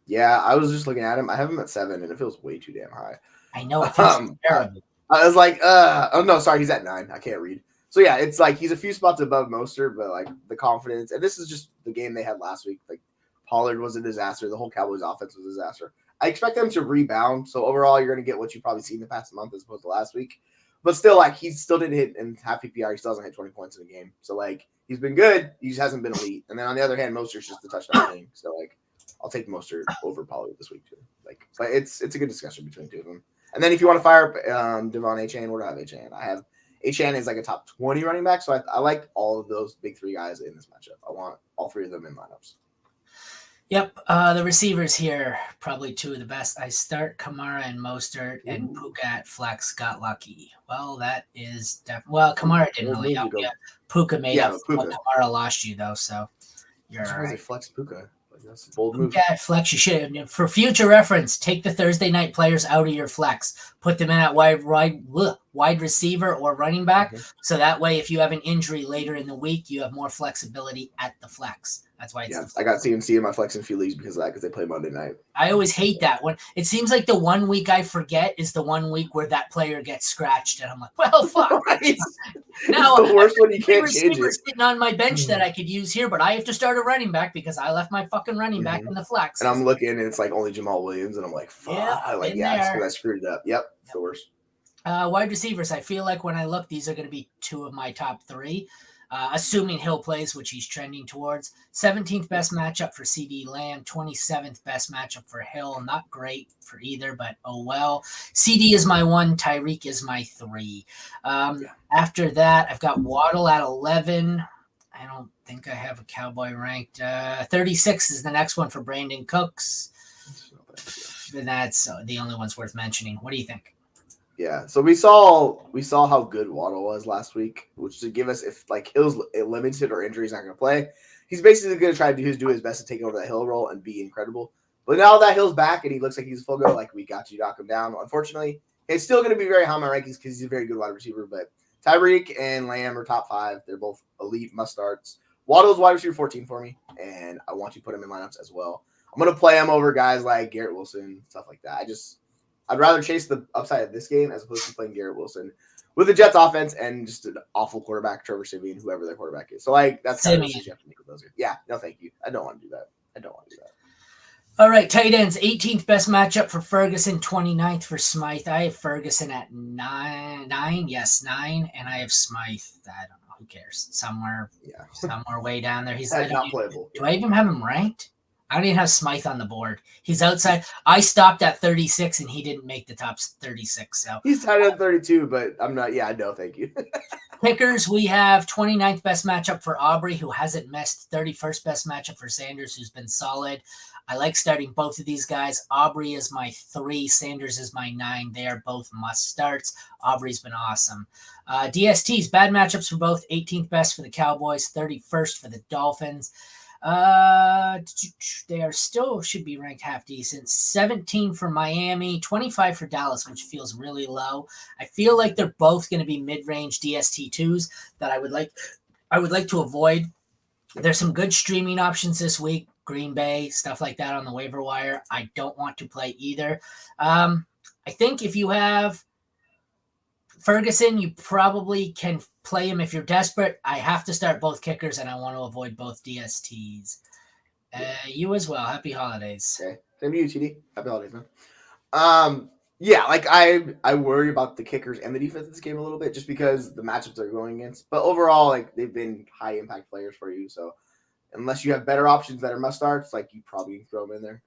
Yeah, I was just looking at him. I have him at 7, and it feels way too damn high. I know it feels terrible. I was like, oh no, sorry, he's at 9. I can't read. So yeah, it's like he's a few spots above Mostert, but like the confidence, and this is just the game they had last week. Like Pollard was a disaster. The whole Cowboys offense was a disaster. I expect them to rebound. So overall, you're going to get what you probably seen the past month as opposed to last week. But still, like he still didn't hit in half PPR. He still hasn't hit 20 points in a game. So like he's been good. He just hasn't been elite. And then on the other hand, Mostert's just the touchdown thing. So like I'll take Mostert over Pollard this week too. Like, but it's a good discussion between two of them. And then if you want to fire up Devon Achane, where do I have Achane? I have Achane is like a top 20 running back. So I like all of those big 3 guys in this matchup. I want all 3 of them in lineups. Yep, the receivers here, probably 2 of the best. I start Kamara and Mostert, and Puka at flex got lucky. Well, that is definitely... Well, Kamara didn't really help you. Puka made up what Kamara lost you, though, so you're all right. Flex Puka. That's a bold move. Puka at flex, you should. For future reference, take the Thursday night players out of your flex. Put them in at wide receiver or running back, so that way if you have an injury later in the week, you have more flexibility at the flex. That's why it's I got CMC in my flex and few leagues because of that, because they play Monday night. I always hate that one. It seems like the one week I forget is the one week where that player gets scratched, and I'm like, well, fuck. Right? Now it's the worst one. You can't change it. Sitting on my bench that I could use here, but I have to start a running back because I left my fucking running back in the flex. And I'm looking, and it's like only Jamal Williams, and I'm like, fuck. Just because I screwed it up. Yep, it's the worst. Wide receivers, I feel like when I look, these are going to be 2 of my top 3. Assuming Hill plays, which he's trending towards. 17th best matchup for CD Lamb, 27th best matchup for Hill. Not great for either, but oh well. CD is my 1, Tyreek is my 3. After that, I've got Waddle at 11. I don't think I have a Cowboy ranked. 36 is the next one for Brandon Cooks. And that's the only one's worth mentioning. What do you think? Yeah, so we saw how good Waddle was last week, which to give us if like Hill's limited or injury's not going to play, he's basically going to try to do his best to take over that Hill role and be incredible. But now that Hill's back and he looks like he's full go, like we got you, knock him down. Unfortunately, it's still going to be very high on my rankings because he's a very good wide receiver. But Tyreek and Lamb are top 5. They're both elite must starts. Waddle's wide receiver 14 for me, and I want you to put him in lineups as well. I'm going to play him over guys like Garrett Wilson, stuff like that. I'd rather chase the upside of this game as opposed to playing Garrett Wilson with the Jets offense and just an awful quarterback, Trevor Siemian, whoever their quarterback is. So like that's kind of the decision you have to make with those guys. Yeah, no, thank you. I don't want to do that. All right, tight ends, 18th best matchup for Ferguson, 29th for Smythe. I have Ferguson at 9, and I have Smythe. I don't know, who cares? Somewhere way down there. He's not playable. Do I even have him ranked? I don't even have Smythe on the board. He's outside. I stopped at 36, and he didn't make the top 36. So he's tied at 32, but I'm not. Yeah, no, thank you. Pickers, we have 29th best matchup for Aubrey, who hasn't missed. 31st best matchup for Sanders, who's been solid. I like starting both of these guys. Aubrey is my 3. Sanders is my 9. They are both must starts. Aubrey's been awesome. DSTs, bad matchups for both. 18th best for the Cowboys, 31st for the Dolphins. They are still should be ranked half decent. 17 for Miami, 25 for Dallas, which feels really low. I feel like they're both going to be mid-range DST2s that I would like to avoid. There's some good streaming options this week. Green Bay, stuff like that on the waiver wire. I don't want to play either. I think if you have Ferguson, you probably can play him if you're desperate. I have to start both kickers, and I want to avoid both DSTs. You as well. Happy holidays. Okay. Same to you, TD. Happy holidays, man. Yeah, like I worry about the kickers and the defense in this game a little bit just because the matchups they're going against. But overall, like they've been high impact players for you. So unless you have better options that are must starts, like you probably throw them in there.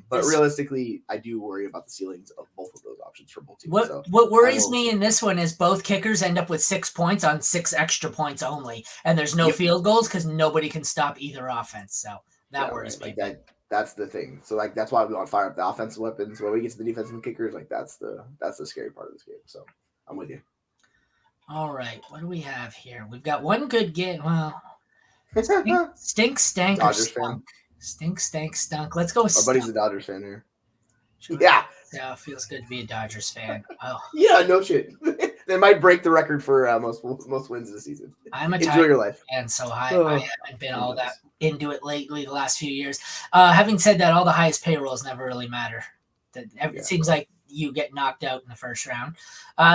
But realistically, I do worry about the ceilings of both of those options for both teams. What worries me in this one is both kickers end up with 6 points on 6 extra points only, and there's no field goals because nobody can stop either offense. So that worries me. Like that's the thing. So like that's why we want to fire up the offensive weapons. When we get to the defensive kickers, like that's the scary part of this game. So I'm with you. All right, what do we have here? We've got one good game. Well, stink, stank, Dodgers or stunk. Fan. Stink, stank, stunk. Let's go with Our buddy's a Dodgers fan here. Yeah, feels good to be a Dodgers fan. Oh, yeah, no shit. They might break the record for most wins of the season. I'm a Enjoy your life, and so I haven't been all that into it lately the last few years. Having said that, all the highest payrolls never really matter. It seems like you get knocked out in the first round.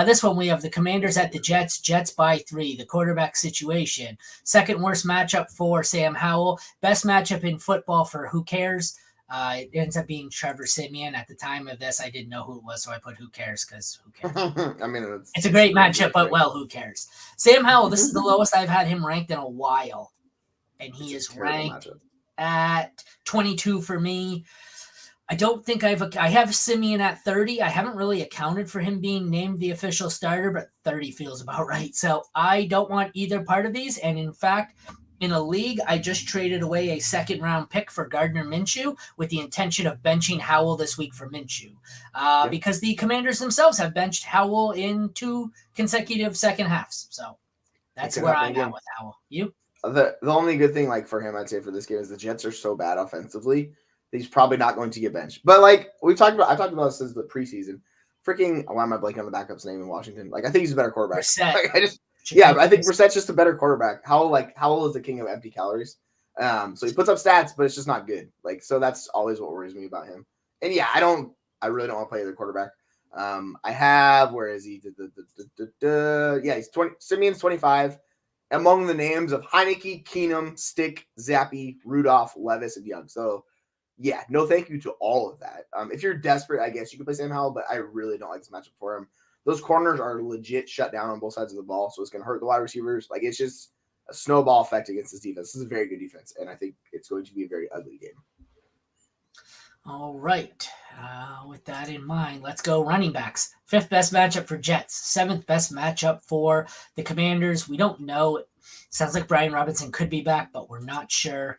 This one, we have the Commanders at the Jets. Jets by 3. The quarterback situation. Second worst matchup for Sam Howell. Best matchup in football for who cares. It ends up being Trevor Siemian. At the time of this, I didn't know who it was, so I put who cares because who cares? I mean, it's a great matchup, but who cares? Sam Howell, this is the lowest I've had him ranked in a while. And he is ranked at 22 for me. I don't think I have Siemian at 30. I haven't really accounted for him being named the official starter, but 30 feels about right. So I don't want either part of these. And in fact, in a league, I just traded away a second-round pick for Gardner Minshew with the intention of benching Howell this week for Minshew because the Commanders themselves have benched Howell in 2 consecutive second halves. So that's where I'm at with Howell. You? The only good thing like for him, I'd say for this game is the Jets are so bad offensively. He's probably not going to get benched. But like I talked about this since the preseason. Freaking, why am I blanking on the backup's name in Washington? Like I think he's a better quarterback. Like, I think Brissett's just a better quarterback. Howell is the king of empty calories. So he puts up stats, but it's just not good. Like so that's always what worries me about him. And yeah, I really don't want to play either quarterback. I have where is he? He's 20. Simeon's 25. Among the names of Heineke, Keenum, Stick, Zappy, Rudolph, Levis, and Young. So yeah, no thank you to all of that. If you're desperate, I guess you can play Sam Howell, but I really don't like this matchup for him. Those corners are legit shut down on both sides of the ball, so it's going to hurt the wide receivers. Like, it's just a snowball effect against this defense. This is a very good defense, and I think it's going to be a very ugly game. All right. With that in mind, let's go running backs. 5th best matchup for Jets. 7th best matchup for the Commanders. We don't know. Sounds like Brian Robinson could be back, but we're not sure.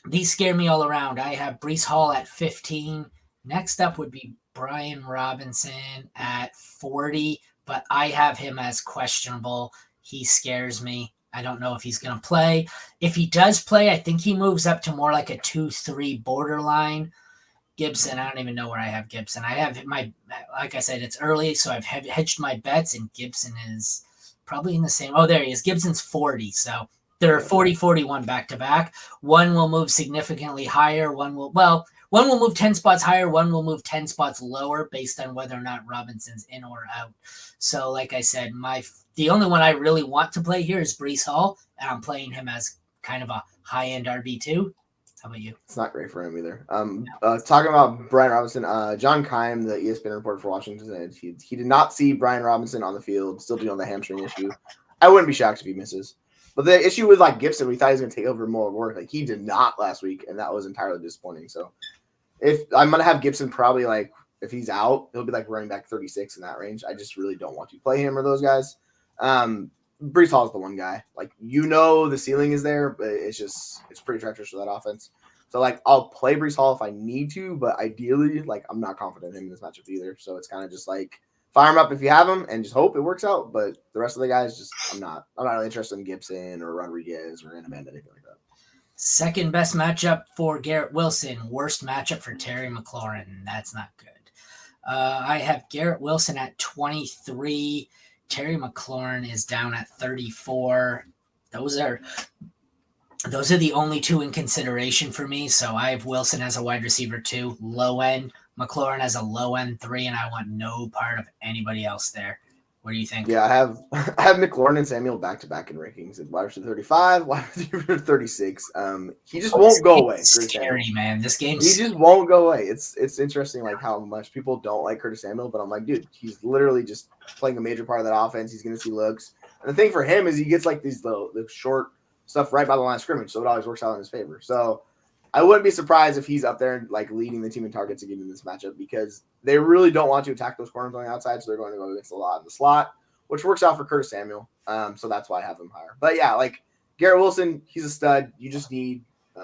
These scare me all around. I have Breece Hall at 15. Next up would be Brian Robinson at 40, but I have him as questionable. He scares me. I don't know if he's going to play. If he does play, I think he moves up to more like a 2-3 borderline. Gibson, I don't even know where I have Gibson. I have like I said, it's early, so I've hedged my bets, and Gibson is probably in the same. Oh, there he is. Gibson's 40, so they're 40-41 back-to-back. One will move significantly higher. One will move 10 spots higher. One will move 10 spots lower based on whether or not Robinson's in or out. So, like I said, the only one I really want to play here is Breece Hall, and I'm playing him as kind of a high-end RB2. How about you? It's not great for him either. Talking about Brian Robinson, John Keim, the ESPN reporter for Washington, said he did not see Brian Robinson on the field, still dealing with the hamstring issue. I wouldn't be shocked if he misses. But the issue with like Gibson, we thought he was going to take over more work. Like he did not last week, and that was entirely disappointing. So if I'm going to have Gibson probably like if he's out, he'll be like running back 36 in that range. I just really don't want to play him or those guys. Breece Hall is the one guy. Like the ceiling is there, but it's pretty treacherous for that offense. So like I'll play Breece Hall if I need to, but ideally like I'm not confident in him in this matchup either. So it's kind of just like fire him up if you have him and just hope it works out. But the rest of the guys, I'm not really interested in Gibson or Rodriguez or Amanda, anything like that. Second best matchup for Garrett Wilson. Worst matchup for Terry McLaurin. That's not good. I have Garrett Wilson at 23. Terry McLaurin is down at 34. Those are the only two in consideration for me. So I have Wilson as a wide receiver 2, low end. McLaurin as a low end 3, and I want no part of anybody else there. What do you think? Yeah, I have McLaurin and Samuel back to back in rankings at wide receiver 35, wide receiver 36. He just won't go away. It's scary, man. This game's he just won't go away. It's interesting like how much people don't like Curtis Samuel, but I'm like, dude, he's literally just playing a major part of that offense. He's gonna see looks. And the thing for him is he gets like these little short stuff right by the line of scrimmage, so it always works out in his favor. So I wouldn't be surprised if he's up there and like leading the team in targets again in this matchup because they really don't want to attack those corners on the outside, so they're going to go against a lot in the slot, which works out for Curtis Samuel. So that's why I have him higher. But yeah, like Garrett Wilson, he's a stud. You just need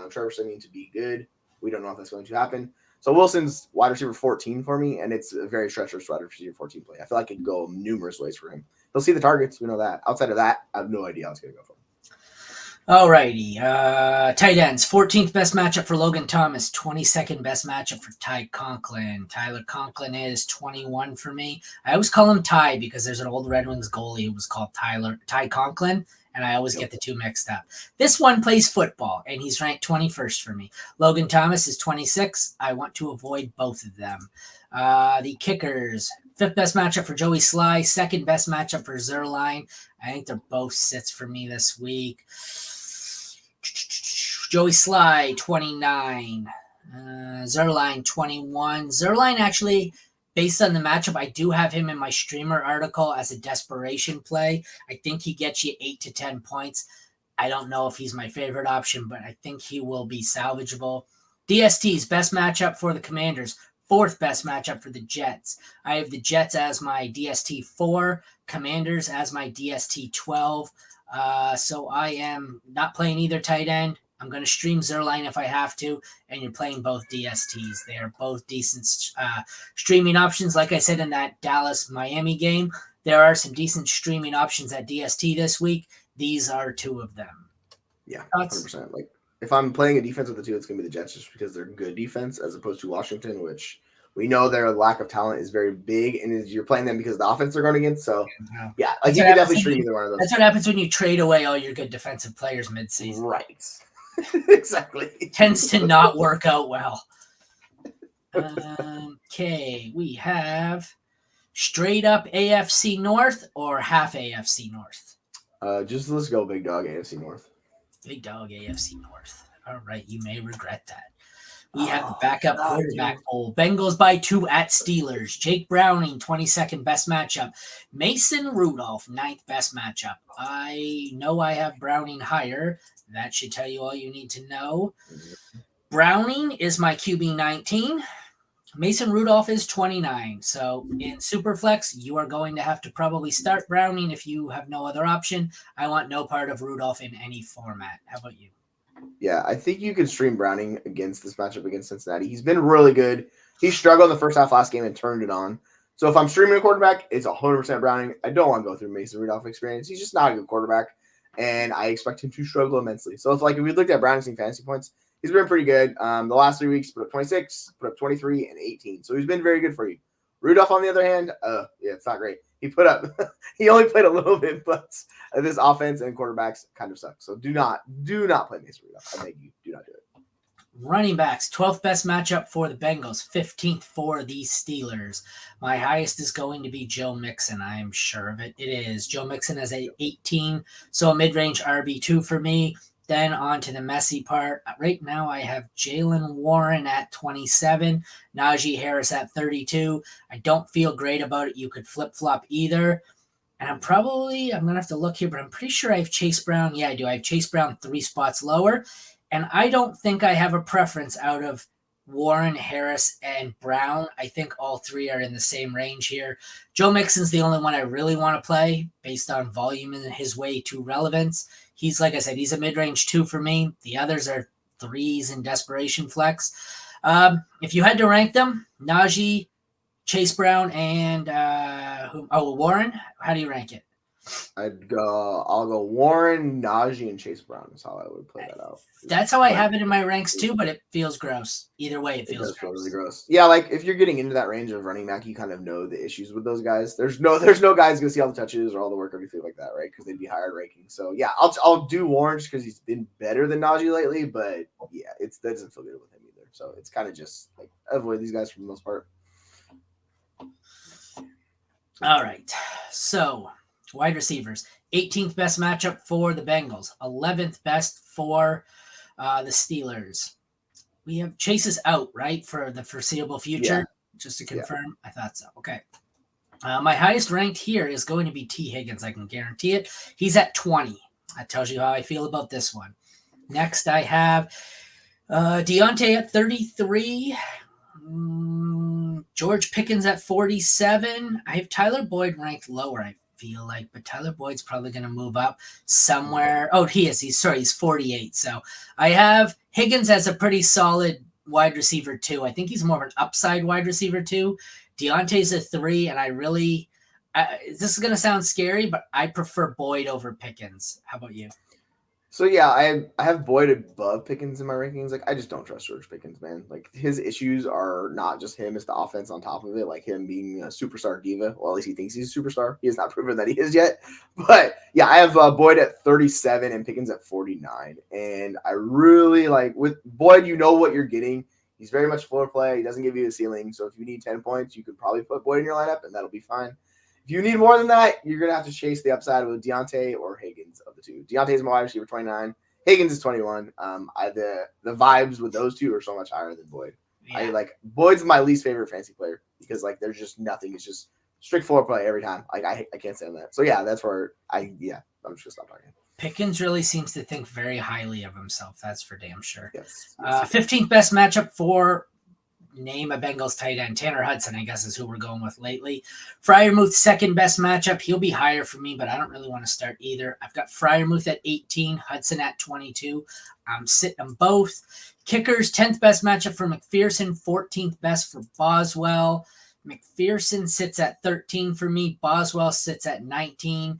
Trevor Siemian to be good. We don't know if that's going to happen. So Wilson's wide receiver 14 for me, and it's a very treacherous wide receiver 14 play. I feel like it could go numerous ways for him. He'll see the targets. We know that. Outside of that, I have no idea how it's going to go for him. Alrighty. Tight ends. 14th best matchup for Logan Thomas. 22nd best matchup for Ty Conklin. Tyler Conklin is 21 for me. I always call him Ty because there's an old Red Wings goalie who was called Ty Conklin, and I always get the two mixed up. This one plays football, and he's ranked 21st for me. Logan Thomas is 26. I want to avoid both of them. The kickers. 5th best matchup for Joey Sly. 2nd best matchup for Zerline. I think they're both sits for me this week. Joey Sly, 29. Zerline, 21. Zerline, actually, based on the matchup, I do have him in my streamer article as a desperation play. I think he gets you 8 to 10 points. I don't know if he's my favorite option, but I think he will be salvageable. DST's best matchup for the Commanders. 4th best matchup for the Jets. I have the Jets as my DST 4, Commanders as my DST 12. So I am not playing either tight end. I'm going to stream Zerline if I have to, and you're playing both DSTs. They are both decent streaming options. Like I said in that Dallas-Miami game, there are some decent streaming options at DST this week. These are 2 of them. Yeah, 100%. Like, if I'm playing a defense with the 2, it's going to be the Jets just because they're good defense as opposed to Washington, which we know their lack of talent is very big, and you're playing them because the offense they're going against. So, yeah, like you can definitely stream either one of those. That's what happens when you trade away all your good defensive players midseason. Right. Exactly. It tends to not work out well. Okay, we have straight up AFC North or half AFC North? Just let's go big dog AFC North. Big dog AFC North. All right, you may regret that. We have the backup quarterback poll. Bengals by 2 at Steelers. Jake Browning, 22nd best matchup. Mason Rudolph, 9th best matchup. I know I have Browning higher. That should tell you all you need to know. Browning is my QB 19. Mason Rudolph is 29. So in Superflex, you are going to have to probably start Browning if you have no other option. I want no part of Rudolph in any format. How about you? Yeah, I think you can stream Browning against this matchup against Cincinnati. He's been really good. He struggled in the first half last game and turned it on. So if I'm streaming a quarterback, it's 100% Browning. I don't want to go through Mason Rudolph experience. He's just not a good quarterback, and I expect him to struggle immensely. So if we looked at Browning's fantasy points, he's been pretty good. The last 3 weeks, put up 26, put up 23, and 18. So he's been very good for you. Rudolph, on the other hand, it's not great. He only played a little bit, but this offense and quarterbacks kind of suck. So do not play Mason Rudolph. I beg you, do not do it. Running backs, 12th best matchup for the Bengals, 15th for the Steelers. My highest is going to be Joe Mixon. I am sure of it. It is. Joe Mixon has a 18, so a mid-range RB2 for me. Then on to the messy part. Right now I have Jalen Warren at 27, Najee Harris at 32. I don't feel great about it. You could flip-flop either. And I'm going to have to look here, but I'm pretty sure I have Chase Brown. Yeah, I do. I have Chase Brown 3 spots lower. And I don't think I have a preference out of Warren, Harris, and Brown. I think all 3 are in the same range here. Joe Mixon's the only one I really want to play based on volume and his way to relevance. He's, like I said, he's a mid-range 2 for me. The others are 3s in desperation flex. If you had to rank them, Najee, Chase Brown, and Warren, how do you rank it? I'll go Warren, Najee, and Chase Brown is how I would play that out. That's how I have it in my ranks too, but it feels gross. Either way, it feels gross. Really gross. Yeah, like if you're getting into that range of running back, you kind of know the issues with those guys. There's no guys gonna see all the touches or all the work or anything like that, right? Because they'd be higher ranking. So yeah, I'll do Warren just because he's been better than Najee lately, but yeah, that doesn't feel good with him either. So it's kind of just like avoid these guys for the most part. All right. So, wide receivers. 18th best matchup for the Bengals. 11th best for the Steelers. We have Chase is out, right, for the foreseeable future? Yeah. Just to confirm. I thought so. Okay. My highest ranked here is going to be T. Higgins. I can guarantee it. He's at 20. That tells you how I feel about this one. Next, I have Deontay at 33. George Pickens at 47. I have Tyler Boyd ranked lower, I feel like, but Tyler Boyd's probably going to move up somewhere. Oh, he is. He's 48. So I have Higgins as a pretty solid wide receiver too. I think he's more of an upside wide receiver too. Deontay's a 3, and this is going to sound scary, but I prefer Boyd over Pickens. How about you? So yeah, I have Boyd above Pickens in my rankings. Like, I just don't trust George Pickens, man. Like, his issues are not just him; it's the offense on top of it. Like, him being a superstar diva. Well, at least he thinks he's a superstar. He has not proven that he is yet. But yeah, I have Boyd at 37 and Pickens at 49. And I really like with Boyd. You know what you're getting. He's very much floor play. He doesn't give you a ceiling. So if you need 10 points, you could probably put Boyd in your lineup, and that'll be fine. If you need more than that, you're going to have to chase the upside with Deontay or Higgins of the two. Deontay's my wide receiver, 29. Higgins is 21. The vibes with those two are so much higher than Boyd. Yeah. Boyd's my least favorite fantasy player because there's just nothing. It's just strict floor play every time. I can't stand that. So yeah, that's where I'm just going to stop talking. Pickens really seems to think very highly of himself. That's for damn sure. Yes. 15th best matchup for name a Bengals tight end. Tanner Hudson, I guess, is who we're going with lately. Freiermuth, second best matchup. He'll be higher for me, but I don't really want to start either. I've got Freiermuth at 18, Hudson at 22. I'm sitting them both. Kickers, 10th best matchup for McPherson, 14th best for Boswell. McPherson sits at 13 for me. Boswell sits at 19.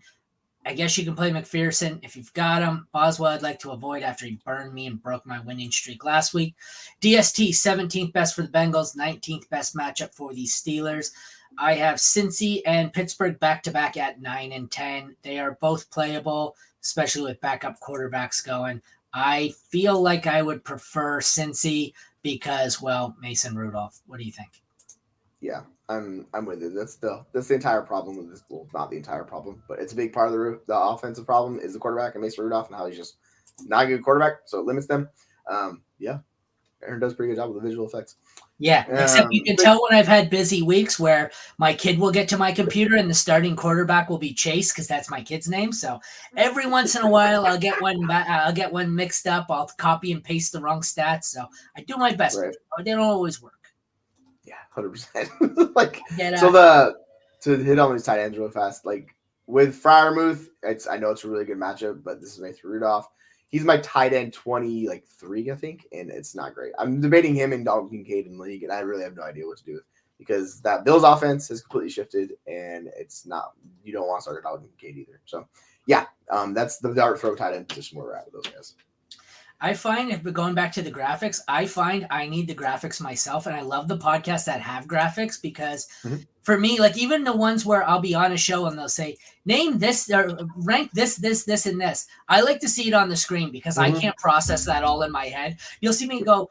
I guess you can play McPherson if you've got him. Boswell, I'd like to avoid after he burned me and broke my winning streak last week. DST, 17th best for the Bengals, 19th best matchup for the Steelers. I have Cincy and Pittsburgh back-to-back at 9 and 10. They are both playable, especially with backup quarterbacks going. I feel like I would prefer Cincy because, well, Mason Rudolph. What do you think? Yeah, I'm with you. That's the entire problem with this. Well, not the entire problem, but it's a big part of the offensive problem is the quarterback and Mason Rudolph and how he's just not a good quarterback, so it limits them. Yeah, Aaron does a pretty good job with the visual effects. Yeah, except you can tell when I've had busy weeks where my kid will get to my computer and the starting quarterback will be Chase because that's my kid's name. So every once in a while I'll get one mixed up. I'll copy and paste the wrong stats. So I do my best, right. But they don't always work. Yeah, 100%. To hit on these tight ends real fast, with Freiermuth, I know it's a really good matchup, but this is Mason Rudolph. He's my tight end 23, I think, and it's not great. I'm debating him and Dalton Kincaid in the league, and I really have no idea what to do because that Bills offense has completely shifted, and it's not. You don't want to start Dalton Kincaid either. So, yeah, that's the dart throw tight end position where we're at with those guys. I find, if we're going back to the graphics, I need the graphics myself, and I love the podcasts that have graphics because for me, even the ones where I'll be on a show and they'll say, name this or rank this, and this. I like to see it on the screen because I can't process that all in my head. You'll see me go,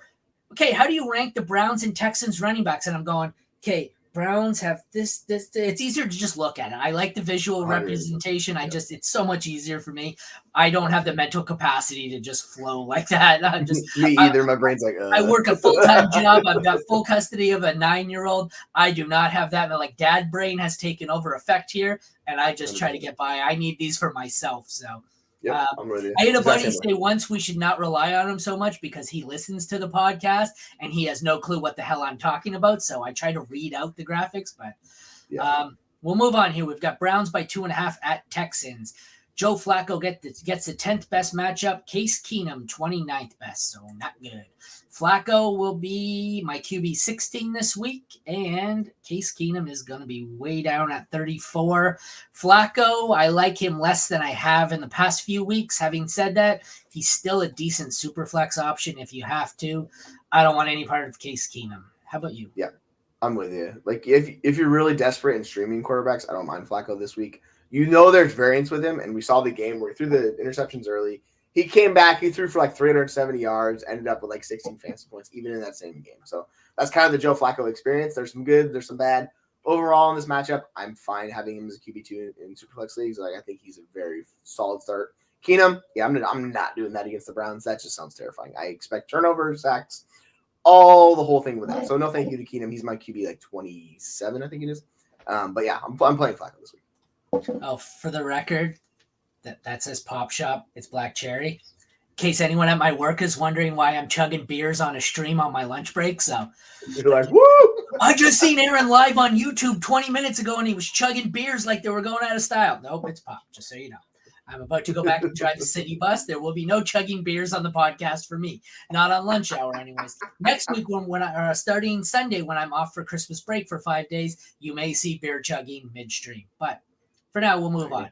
okay, how do you rank the Browns and Texans running backs? And I'm going, okay, Browns have this. It's easier to just look at it. I like the visual representation. It's so much easier for me. I don't have the mental capacity to just flow like that. I'm just me either. My brain's like, I work a full-time job. I've got full custody of a 9-year-old. I do not have that. Dad brain has taken over effect here, and I just try to get by. I need these for myself. So. Yep, I'm ready. I had a buddy say once we should not rely on him so much because he listens to the podcast and he has no clue what the hell I'm talking about. So I try to read out the graphics, but we'll move on here. We've got Browns by 2.5 at Texans. Joe Flacco gets the 10th best matchup. Case Keenum, 29th best, so not good. Flacco will be my QB 16 this week, and Case Keenum is going to be way down at 34. Flacco, I like him less than I have in the past few weeks. Having said that, he's still a decent super flex option if you have to. I don't want any part of Case Keenum. How about you? Yeah, I'm with you. If you're really desperate in streaming quarterbacks, I don't mind Flacco this week. There's variance with him, and we saw the game where he threw the interceptions early. He came back, he threw for 370 yards, ended up with 16 fantasy points, even in that same game. So that's kind of the Joe Flacco experience. There's some good, there's some bad. overall in this matchup, I'm fine having him as a QB2 in Superflex leagues. Like, I think he's a very solid start. Keenum, yeah, I'm not doing that against the Browns. That just sounds terrifying. I expect turnovers, sacks, all the whole thing with that. So no thank you to Keenum. He's my QB like 27, I think it is. But yeah, I'm playing Flacco this week. Oh, for the record, that says Pop Shop. It's Black Cherry. In case anyone at my work is wondering why I'm chugging beers on a stream on my lunch break. So you're like, woo! I just seen Aaron live on YouTube 20 minutes ago, and he was chugging beers like they were going out of style. Nope, it's Pop, just so you know. I'm about to go back and drive the city bus. There will be no chugging beers on the podcast for me. Not on lunch hour, anyways. Next week, starting Sunday, when I'm off for Christmas break for 5 days, you may see beer chugging midstream. But for now, we'll move on.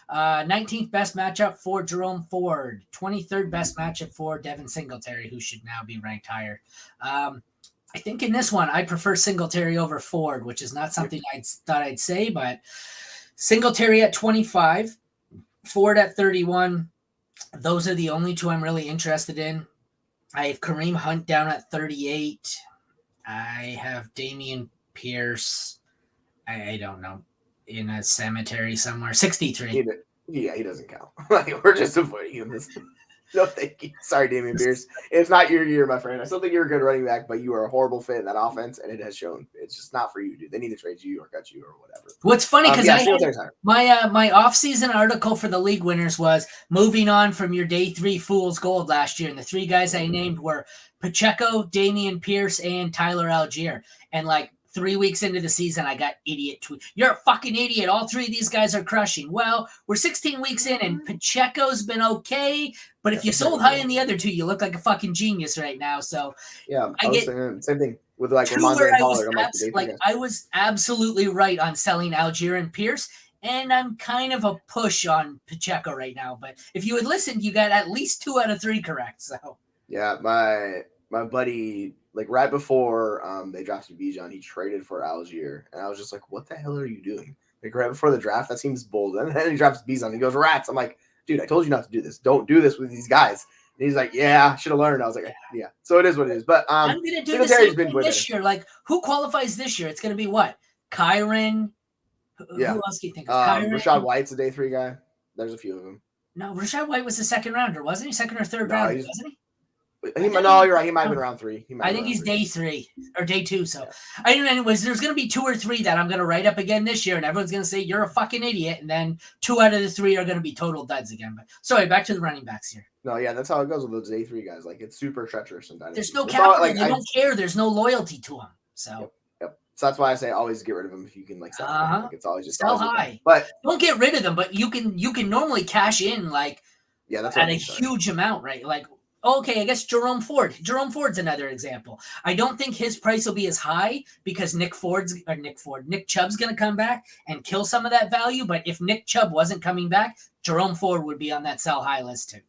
19th best matchup for Jerome Ford. 23rd best matchup for Devin Singletary, who should now be ranked higher. I think in this one, I prefer Singletary over Ford, which is not something I thought I'd say, but Singletary at 25, Ford at 31. Those are the only two I'm really interested in. I have Kareem Hunt down at 38. I have Damian Pierce, I don't know, in a cemetery somewhere, 63. He doesn't count. We're just avoiding him. No, thank you. Sorry, Damian Pierce. It's not your year, my friend. I still think you're a good running back, but you are a horrible fit in that offense, and it has shown. It's just not for you, dude. They need to trade you or cut you or whatever. What's funny, because my off-season article for the league winners was moving on from your day 3 fool's gold last year, and the 3 guys I named were Pacheco, Damian Pierce, and Tyler Algier. And 3 weeks into the season, I got idiot tweet. You're a fucking idiot. All 3 of these guys are crushing. Well, we're 16 weeks in, and Pacheco's been okay. But if you sold high in the other 2, you look like a fucking genius right now. So yeah, I get same thing with Ramondre and Pollard. I was absolutely right on selling Algier and Pierce, and I'm kind of a push on Pacheco right now. But if you had listened, you got at least 2 out of 3 correct. So yeah, my buddy. Right before they drafted Bijan, he traded for Algier. And I was just like, what the hell are you doing? Right before the draft, that seems bold. And then he drafts Bijan. He goes, Rats. I'm like, dude, I told you not to do this. Don't do this with these guys. And he's like, yeah, I should have learned. I was like, yeah. So it is what it is. But I'm going to do the same thing this year. Who qualifies this year? It's going to be what? Kyron? Who else do you think? Rachaad White's a day 3 guy. There's a few of them. No, Rachaad White was a second rounder, wasn't he? Second or third rounder, wasn't he? No, you're right. He might have been round 3. I think he's day 3 or day 2. So, anyways, there's going to be 2 or 3 that I'm going to write up again this year, and everyone's going to say you're a fucking idiot, and then 2 out of the 3 are going to be total duds again. But sorry, back to the running backs here. No, yeah, that's how it goes with those day 3 guys. It's super treacherous sometimes. There's no capital. They don't care. There's no loyalty to them. So. Yep. So that's why I say always get rid of them if you can sell them. It's always just sell high, but don't get rid of them. But you can normally cash in that's at a huge amount, right? Okay, I guess Jerome Ford. Jerome Ford's another example. I don't think his price will be as high because Nick Chubb's going to come back and kill some of that value. But if Nick Chubb wasn't coming back, Jerome Ford would be on that sell high list too.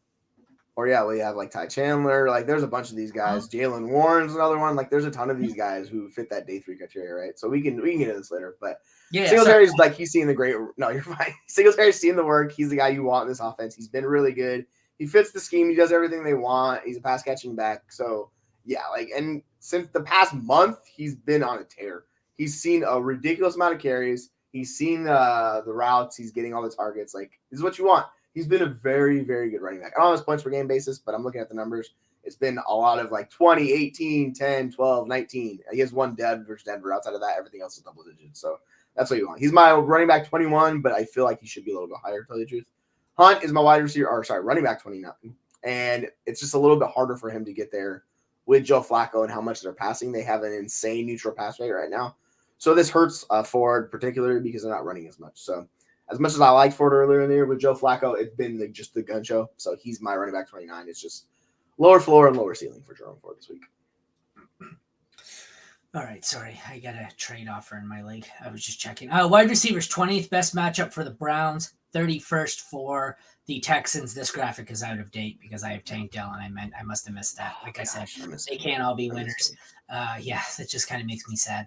Or we have Ty Chandler. There's a bunch of these guys. Jalen Warren's another one. There's a ton of these guys who fit that day 3 criteria, right? So we can get into this later. But Singletary's he's seeing the great. No, you're fine. Singletary's seeing the work. He's the guy you want in this offense. He's been really good. He fits the scheme. He does everything they want. He's a pass catching back. So yeah, and since the past month, he's been on a tear. He's seen a ridiculous amount of carries. He's seen the routes. He's getting all the targets. This is what you want. He's been a very, very good running back. I don't know his points per game basis, but I'm looking at the numbers. It's been a lot of 20, 18, 10, 12, 19. He has 1 dead versus Denver. Outside of that, everything else is double digits. So that's what you want. He's my running back 21, but I feel like he should be a little bit higher, to tell you the truth. Hunt is my running back 29. And it's just a little bit harder for him to get there with Joe Flacco and how much they're passing. They have an insane neutral pass rate right now. So this hurts Ford particularly because they're not running as much. So as much as I liked Ford earlier in the year with Joe Flacco, it's been just the gun show. So he's my running back 29. It's just lower floor and lower ceiling for Jerome Ford this week. All right, sorry. I got a trade offer in my league. I was just checking. Wide receivers, 20th best matchup for the Browns, 31st for the Texans. This graphic is out of date because I have Tank Dell, and I must have missed that. Like I said, they can't all be winners. Yeah, that just kind of makes me sad.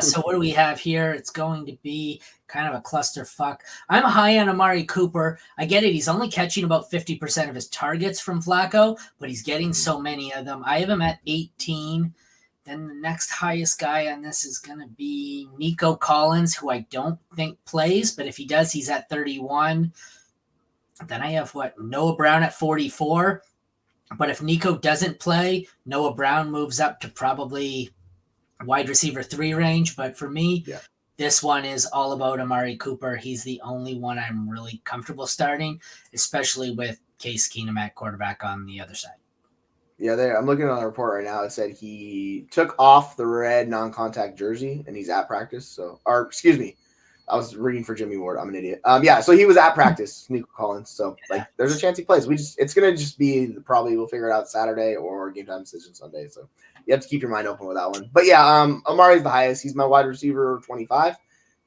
So what do we have here? It's going to be kind of a clusterfuck. I'm high on Amari Cooper. I get it. He's only catching about 50% of his targets from Flacco, but he's getting so many of them. I have him at 18. Then the next highest guy on this is going to be Nico Collins, who I don't think plays, but if he does, he's at 31. Then I have Noah Brown at 44. But if Nico doesn't play, Noah Brown moves up to probably wide receiver 3 range. But for me, this one is all about Amari Cooper. He's the only one I'm really comfortable starting, especially with Case Keenum at quarterback on the other side. Yeah, I'm looking at the report right now. It said he took off the red non-contact jersey and he's at practice. So, or excuse me, I was reading for Jimmy Ward. I'm an idiot. So he was at practice, Nico Collins. So there's a chance he plays. It's gonna just be probably we'll figure it out Saturday or game time decision Sunday. So you have to keep your mind open with that one. But Amari's the highest. He's my wide receiver 25,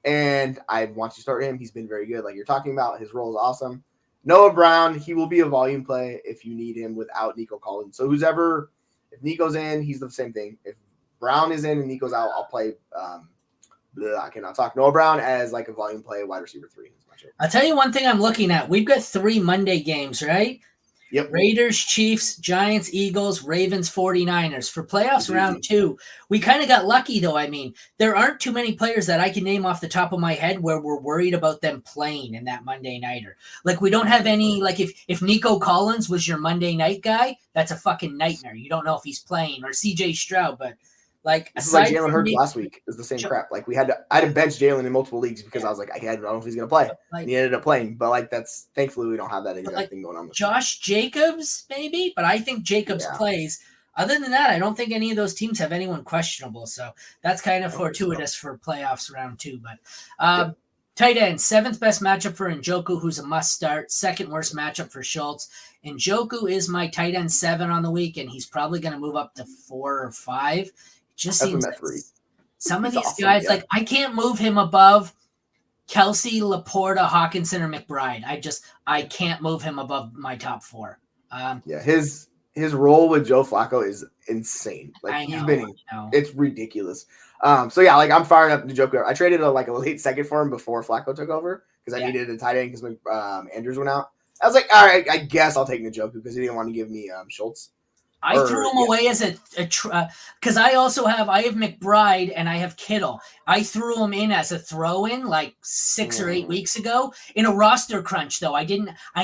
and I want to start him. He's been very good, like you're talking about. His role is awesome. Noah Brown, he will be a volume play if you need him without Nico Collins. So if Nico's in, he's the same thing. If Brown is in and Nico's out, I'll play. I cannot talk. Noah Brown as like a volume play, wide receiver 3. I'll tell you one thing I'm looking at. We've got 3 Monday games, right? Yep. Raiders, Chiefs, Giants, Eagles, Ravens, 49ers. For playoffs round 2, we kind of got lucky, though. I mean, there aren't too many players that I can name off the top of my head where we're worried about them playing in that Monday nighter. Like, we don't have any, like, if Nico Collins was your Monday night guy, that's a fucking nightmare. You don't know if he's playing, or CJ Stroud, but like, this is like Jalen Hurts last week. Is the same crap. Like I had to bench Jalen in multiple leagues because I was like, I don't know if he's gonna play. And he ended up playing, but that's thankfully we don't have that exact thing going on. Josh Jacobs, maybe, but I think Jacobs plays. Other than that, I don't think any of those teams have anyone questionable. So that's kind of fortuitous for playoffs round 2. But tight end, 7th best matchup for Njoku, who's a must start. 2nd worst matchup for Schultz. Njoku is my tight end 7 on the week, and he's probably going to move up to 4 or 5. Just seems like some of these guys, like I can't move him above Kelsey, Laporta, Hawkinson, or McBride. I can't move him above my top 4. His role with Joe Flacco is insane. Like it's ridiculous. I'm firing up Njoku. I traded a late second for him before Flacco took over because I needed a tight end because Andrews went out. I was like, all right, I guess I'll take Njoku because he didn't want to give me Schultz. I threw him away as because I have McBride and I have Kittle. I threw him in as a throw-in 6 or 8 weeks ago in a roster crunch. Though I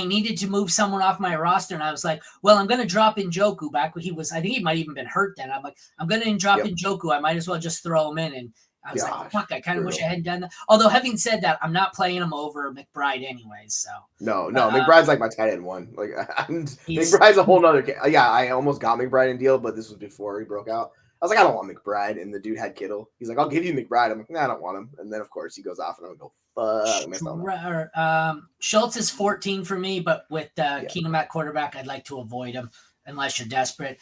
needed to move someone off my roster, and I was like, well, I'm going to drop Njoku back when he was. I think he might even been hurt then. I'm like, I'm going to drop Njoku. I might as well just throw him in. And I was like, fuck, I kind of wish I hadn't done that. Although having said that, I'm not playing him over McBride anyways. So no, McBride's like my tight end 1. McBride's a whole nother. I almost got McBride in deal, but this was before he broke out. I was like, I don't want McBride, and the dude had Kittle. He's like, I'll give you McBride. I'm like, nah, I don't want him. And then of course he goes off, and I'm gonna go, fuck. Schultz is 14 for me, but with Keenum at quarterback, I'd like to avoid him unless you're desperate.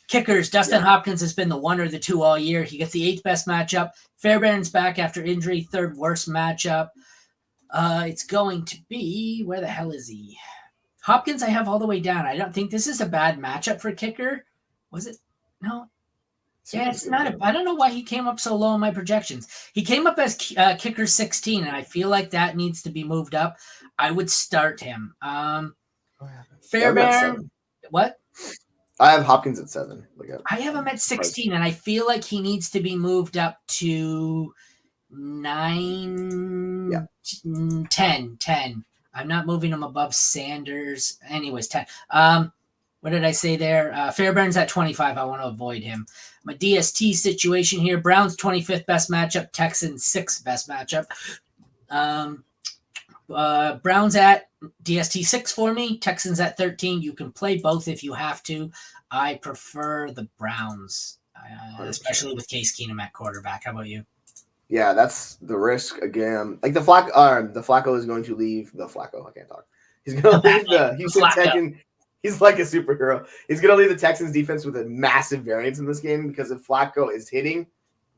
Kickers, Dustin Hopkins has been the 1 or the 2 all year. He gets the 8th best matchup. Fairbairn's back after injury, 3rd worst matchup. It's going to be, where the hell is he? Hopkins I have all the way down. I don't think this is a bad matchup for kicker. Was it? No. Yeah, it's not. I don't know why he came up so low in my projections. He came up as kicker 16, and I feel like that needs to be moved up. I would start him. Fairbairn, what? I have Hopkins at 7. I have him at 16, and I feel like he needs to be moved up to 9, 10. I'm not moving him above Sanders. Anyways, 10. What did I say there? Fairbairn's at 25. I want to avoid him. My DST situation here. Browns 25th best matchup. Texans 6th best matchup. Browns at DST 6 for me. Texans at 13. You can play both if you have to. I prefer the Browns, especially with Case Keenum at quarterback. How about you? Yeah, that's the risk again. Like the Flacco is going to leave the Flacco. I can't talk. He's going to leave the Houston Texans. He's like a superhero. He's going to leave the Texans defense with a massive variance in this game because if Flacco is hitting,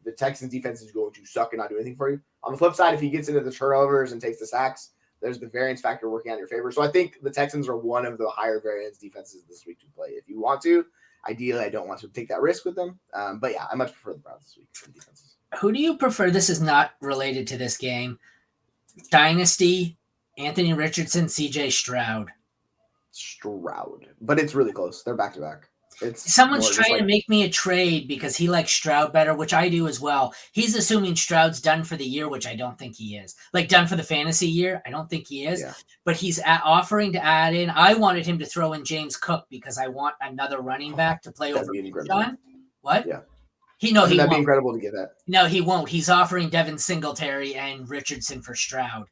the Texans defense is going to suck and not do anything for you. On the flip side, if he gets into the turnovers and takes the sacks, there's the variance factor working out in your favor. So I think the Texans are one of the higher variance defenses this week to play. If you want to, ideally, I don't want to take that risk with them. But yeah, I much prefer the Browns this week for defenses. Who do you prefer? This is not related to this game. Dynasty, Anthony Richardson, CJ Stroud. But it's really close. They're back to back. It's Someone's trying to make me a trade because he likes Stroud better, which I do as well. He's assuming Stroud's done for the year, which I don't think he is. Like done for the fantasy year, I don't think he is. Yeah. But he's offering to add in. I wanted him to throw in James Cook because I want another running back to play over John. What? Yeah. He won't. That'd be incredible to get that. No, he won't. He's offering Devin Singletary and Richardson for Stroud.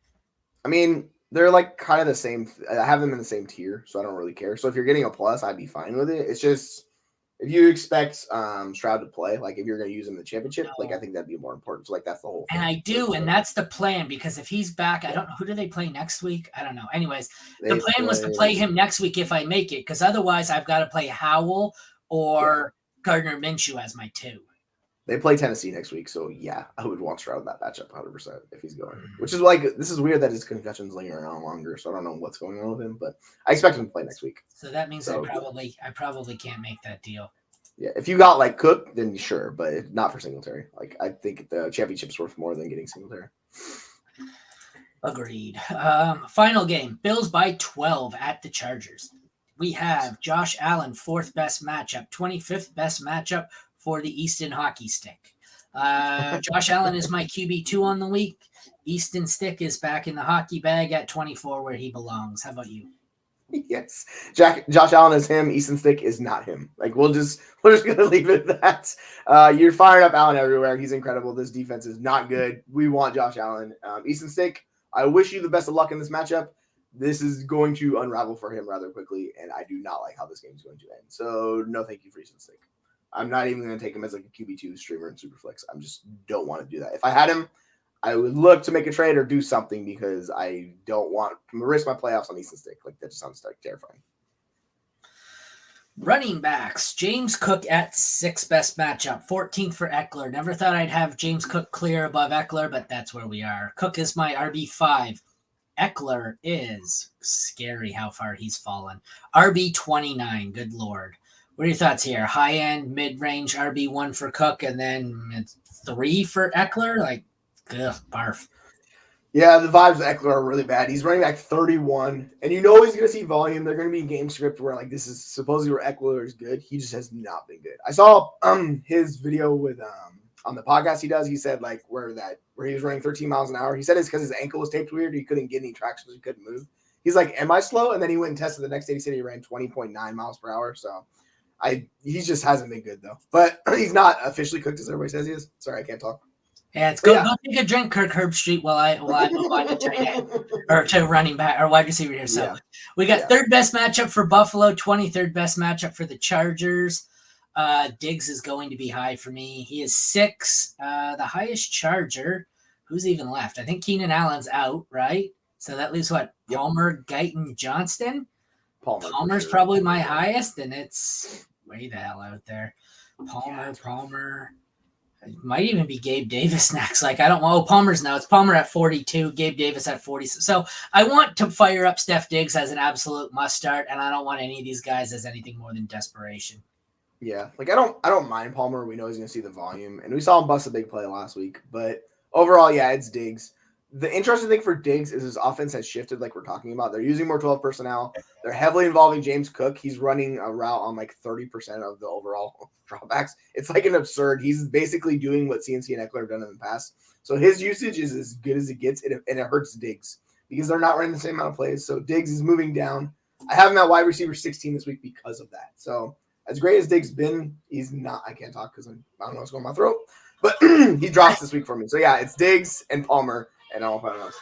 I mean, they're like kind of the same. I have them in the same tier, so I don't really care. So if you're getting a plus, I'd be fine with it. It's just if you expect Stroud to play, like if you're going to use him in the championship, like I think that'd be more important. So like that's the whole thing. And I do, and that's the plan because if he's back, I don't know. Who do they play next week? I don't know. Anyways, the plan was to play him next week if I make it, because otherwise I've got to play Howell or Gardner Minshew as my 2. They play Tennessee next week, so yeah, I would want Stroud in that matchup 100% if he's going. Which is like, this is weird that his concussion's lingering on longer, so I don't know what's going on with him, but I expect him to play next week. So that means I probably can't make that deal. Yeah, if you got like Cook, then sure, but not for Singletary. Like I think the championship's worth more than getting Singletary. Agreed. Final game: Bills by 12 at the Chargers. We have Josh Allen, 4th best matchup, 25th best matchup for the Easton hockey stick. Josh Allen is my QB2 on the week. Easton stick is back in the hockey bag at 24 where he belongs. How about you? Yes. Josh Allen is him. Easton stick is not him. Like we're just gonna leave it at that. You're firing up Allen everywhere. He's incredible. This defense is not good. We want Josh Allen. Easton stick, I wish you the best of luck in this matchup. This is going to unravel for him rather quickly, and I do not like how this game is going to end. So no thank you for Easton stick. I'm not even going to take him as like a QB2 streamer in Superflex. I just don't want to do that. If I had him, I would look to make a trade or do something because I don't want to risk my playoffs on Easton stick. Like that just sounds like terrifying. Running backs, James Cook at 6th best matchup, 14th for Eckler. Never thought I'd have James Cook clear above Eckler, but that's where we are. Cook is my RB5. Eckler is scary how far he's fallen. RB29, good Lord. What are your thoughts here? High end, mid range, RB1 for Cook, and then 3 for Eckler? Like, ugh, barf. Yeah, the vibes of Eckler are really bad. He's running back 31, and you know he's going to see volume. They're going to be in game script where like this is supposedly where Eckler is good. He just has not been good. I saw his video with on the podcast he does. He said like where he was running 13 miles an hour. He said it's because his ankle was taped weird. He couldn't get any traction, so he couldn't move. He's like, am I slow? And then he went and tested the next day. He said he ran 20.9 miles per hour. So he just hasn't been good though. But he's not officially cooked as everybody says he is. Sorry, I can't talk. Yeah, it's good. Go take a drink, Kirk Herbstreit, while I move on to tight end or to running back or wide receiver here. So we got 3rd best matchup for Buffalo, 23rd best matchup for the Chargers. Diggs is going to be high for me. He is 6. The highest Charger. Who's even left? I think Keenan Allen's out, right? So that leaves what? Palmer, Guyton, Johnston. Palmer's probably my highest, and it's way the hell out there. Palmer. It might even be Gabe Davis next. Like, I don't know. Palmer's now. It's Palmer at 42, Gabe Davis at 40. So I want to fire up Steph Diggs as an absolute must start, and I don't want any of these guys as anything more than desperation. Yeah, like I don't mind Palmer. We know he's going to see the volume, and we saw him bust a big play last week. But overall, yeah, it's Diggs. The interesting thing for Diggs is his offense has shifted, like we're talking about. They're using more 12 personnel. They're heavily involving James Cook. He's running a route on like 30% of the overall dropbacks. It's like an absurd. He's basically doing what CNC and Eckler have done in the past. So his usage is as good as it gets, and it hurts Diggs because they're not running the same amount of plays. So Diggs is moving down. I have him at wide receiver 16 this week because of that. So as great as Diggs been, he's not. I can't talk because I don't know what's going on my throat. But he drops this week for me. So yeah, it's Diggs and Palmer. And I don't know if else.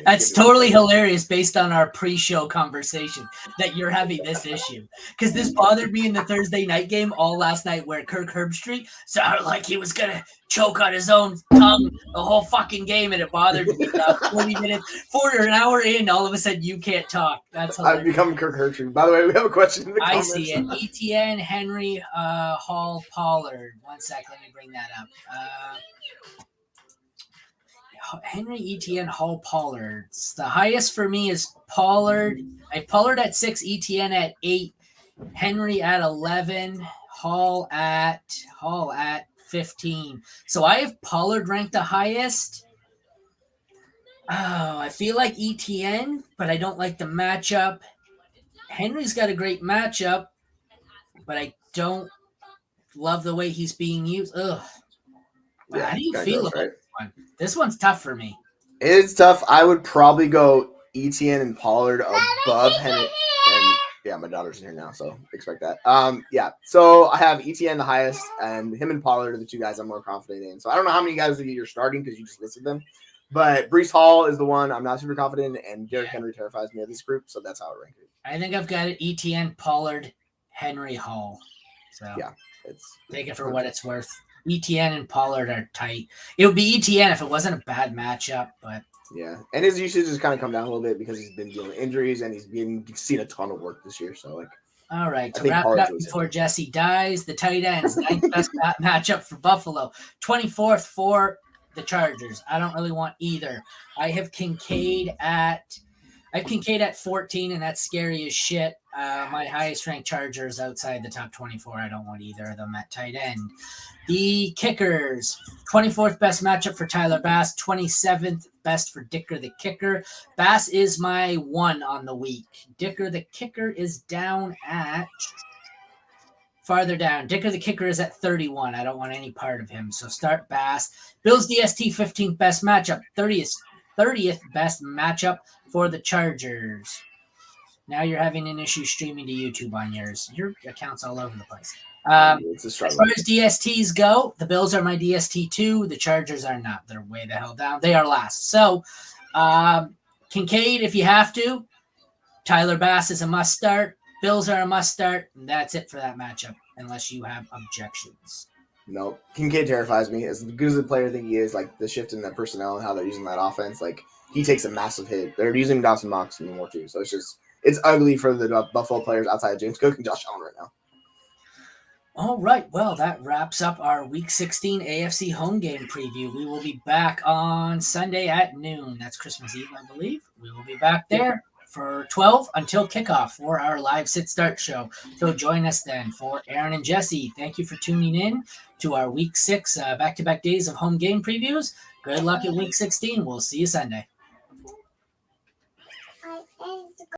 That's totally hilarious based on our pre-show conversation that you're having this issue. Because this bothered me in the Thursday night game all last night where Kirk Herbstreit sounded like he was going to choke on his own tongue the whole fucking game, and it bothered me about 40 minutes, an hour in, all of a sudden you can't talk. That's hilarious. I've become Kirk Herbstreit. By the way, we have a question in the comments. I see it. ETN, Henry, Hall, Pollard. 1 sec, let me bring that up. Henry, ETN, Hall, Pollard. The highest for me is Pollard. I have Pollard at 6, ETN at 8, Henry at 11, Hall at 15. So I have Pollard ranked the highest. Oh, I feel like ETN, but I don't like the matchup. Henry's got a great matchup, but I don't love the way he's being used. Ugh. Wow, how do you feel about this one? This one's tough for me. It's tough. I would probably go ETN and Pollard above Henry. And yeah, my daughter's in here now, so expect that. Yeah. So I have ETN the highest, and him and Pollard are the two guys I'm more confident in. So I don't know how many guys you're starting because you just listed them. But Breece Hall is the one I'm not super confident in, and Derrick Henry terrifies me of this group, so that's how I rank it. I think I've got it ETN, Pollard, Henry, Hall. So yeah, take it for what it's worth. ETN and Pollard are tight. It would be ETN if it wasn't a bad matchup, but yeah, and his usage has kind of come down a little bit because he's been dealing with injuries and he's seen a ton of work this year. So like, all right, to wrap it up before Jesse dies, the tight ends, ninth best matchup for Buffalo, 24th for the Chargers. I don't really want either. I have Kincaid at 14, and that's scary as shit. My highest ranked Chargers outside the top 24. I don't want either of them at tight end. The kickers, 24th best matchup for Tyler Bass, 27th best for Dicker the kicker. Bass is my 1 on the week. Dicker the kicker is down at farther down. Dicker the kicker is at 31. I don't want any part of him, so start Bass. Bills DST, 15th best matchup, 30th best matchup for the Chargers. Now you're having an issue streaming to YouTube on yours. Your account's all over the place. As far as DSTs go, the Bills are my DST 2. The Chargers are not. They're way the hell down. They are last. So Kincaid, if you have to. Tyler Bass is a must start. Bills are a must start. And that's it for that matchup, unless you have objections. No, Kincaid terrifies me. As good as a player I think he is, like the shift in the personnel and how they're using that offense, like he takes a massive hit. They're using Dawson Knox more too. So it's ugly for the Buffalo players outside of James Cook and Josh Allen right now. All right. Well, that wraps up our Week 16 AFC home game preview. We will be back on Sunday at noon. That's Christmas Eve, I believe. We will be back there for 12 until kickoff for our live sit start show. So join us then. For Aaron and Jesse, thank you for tuning in to our Week 6 back-to-back days of home game previews. Good luck at Week 16. We'll see you Sunday.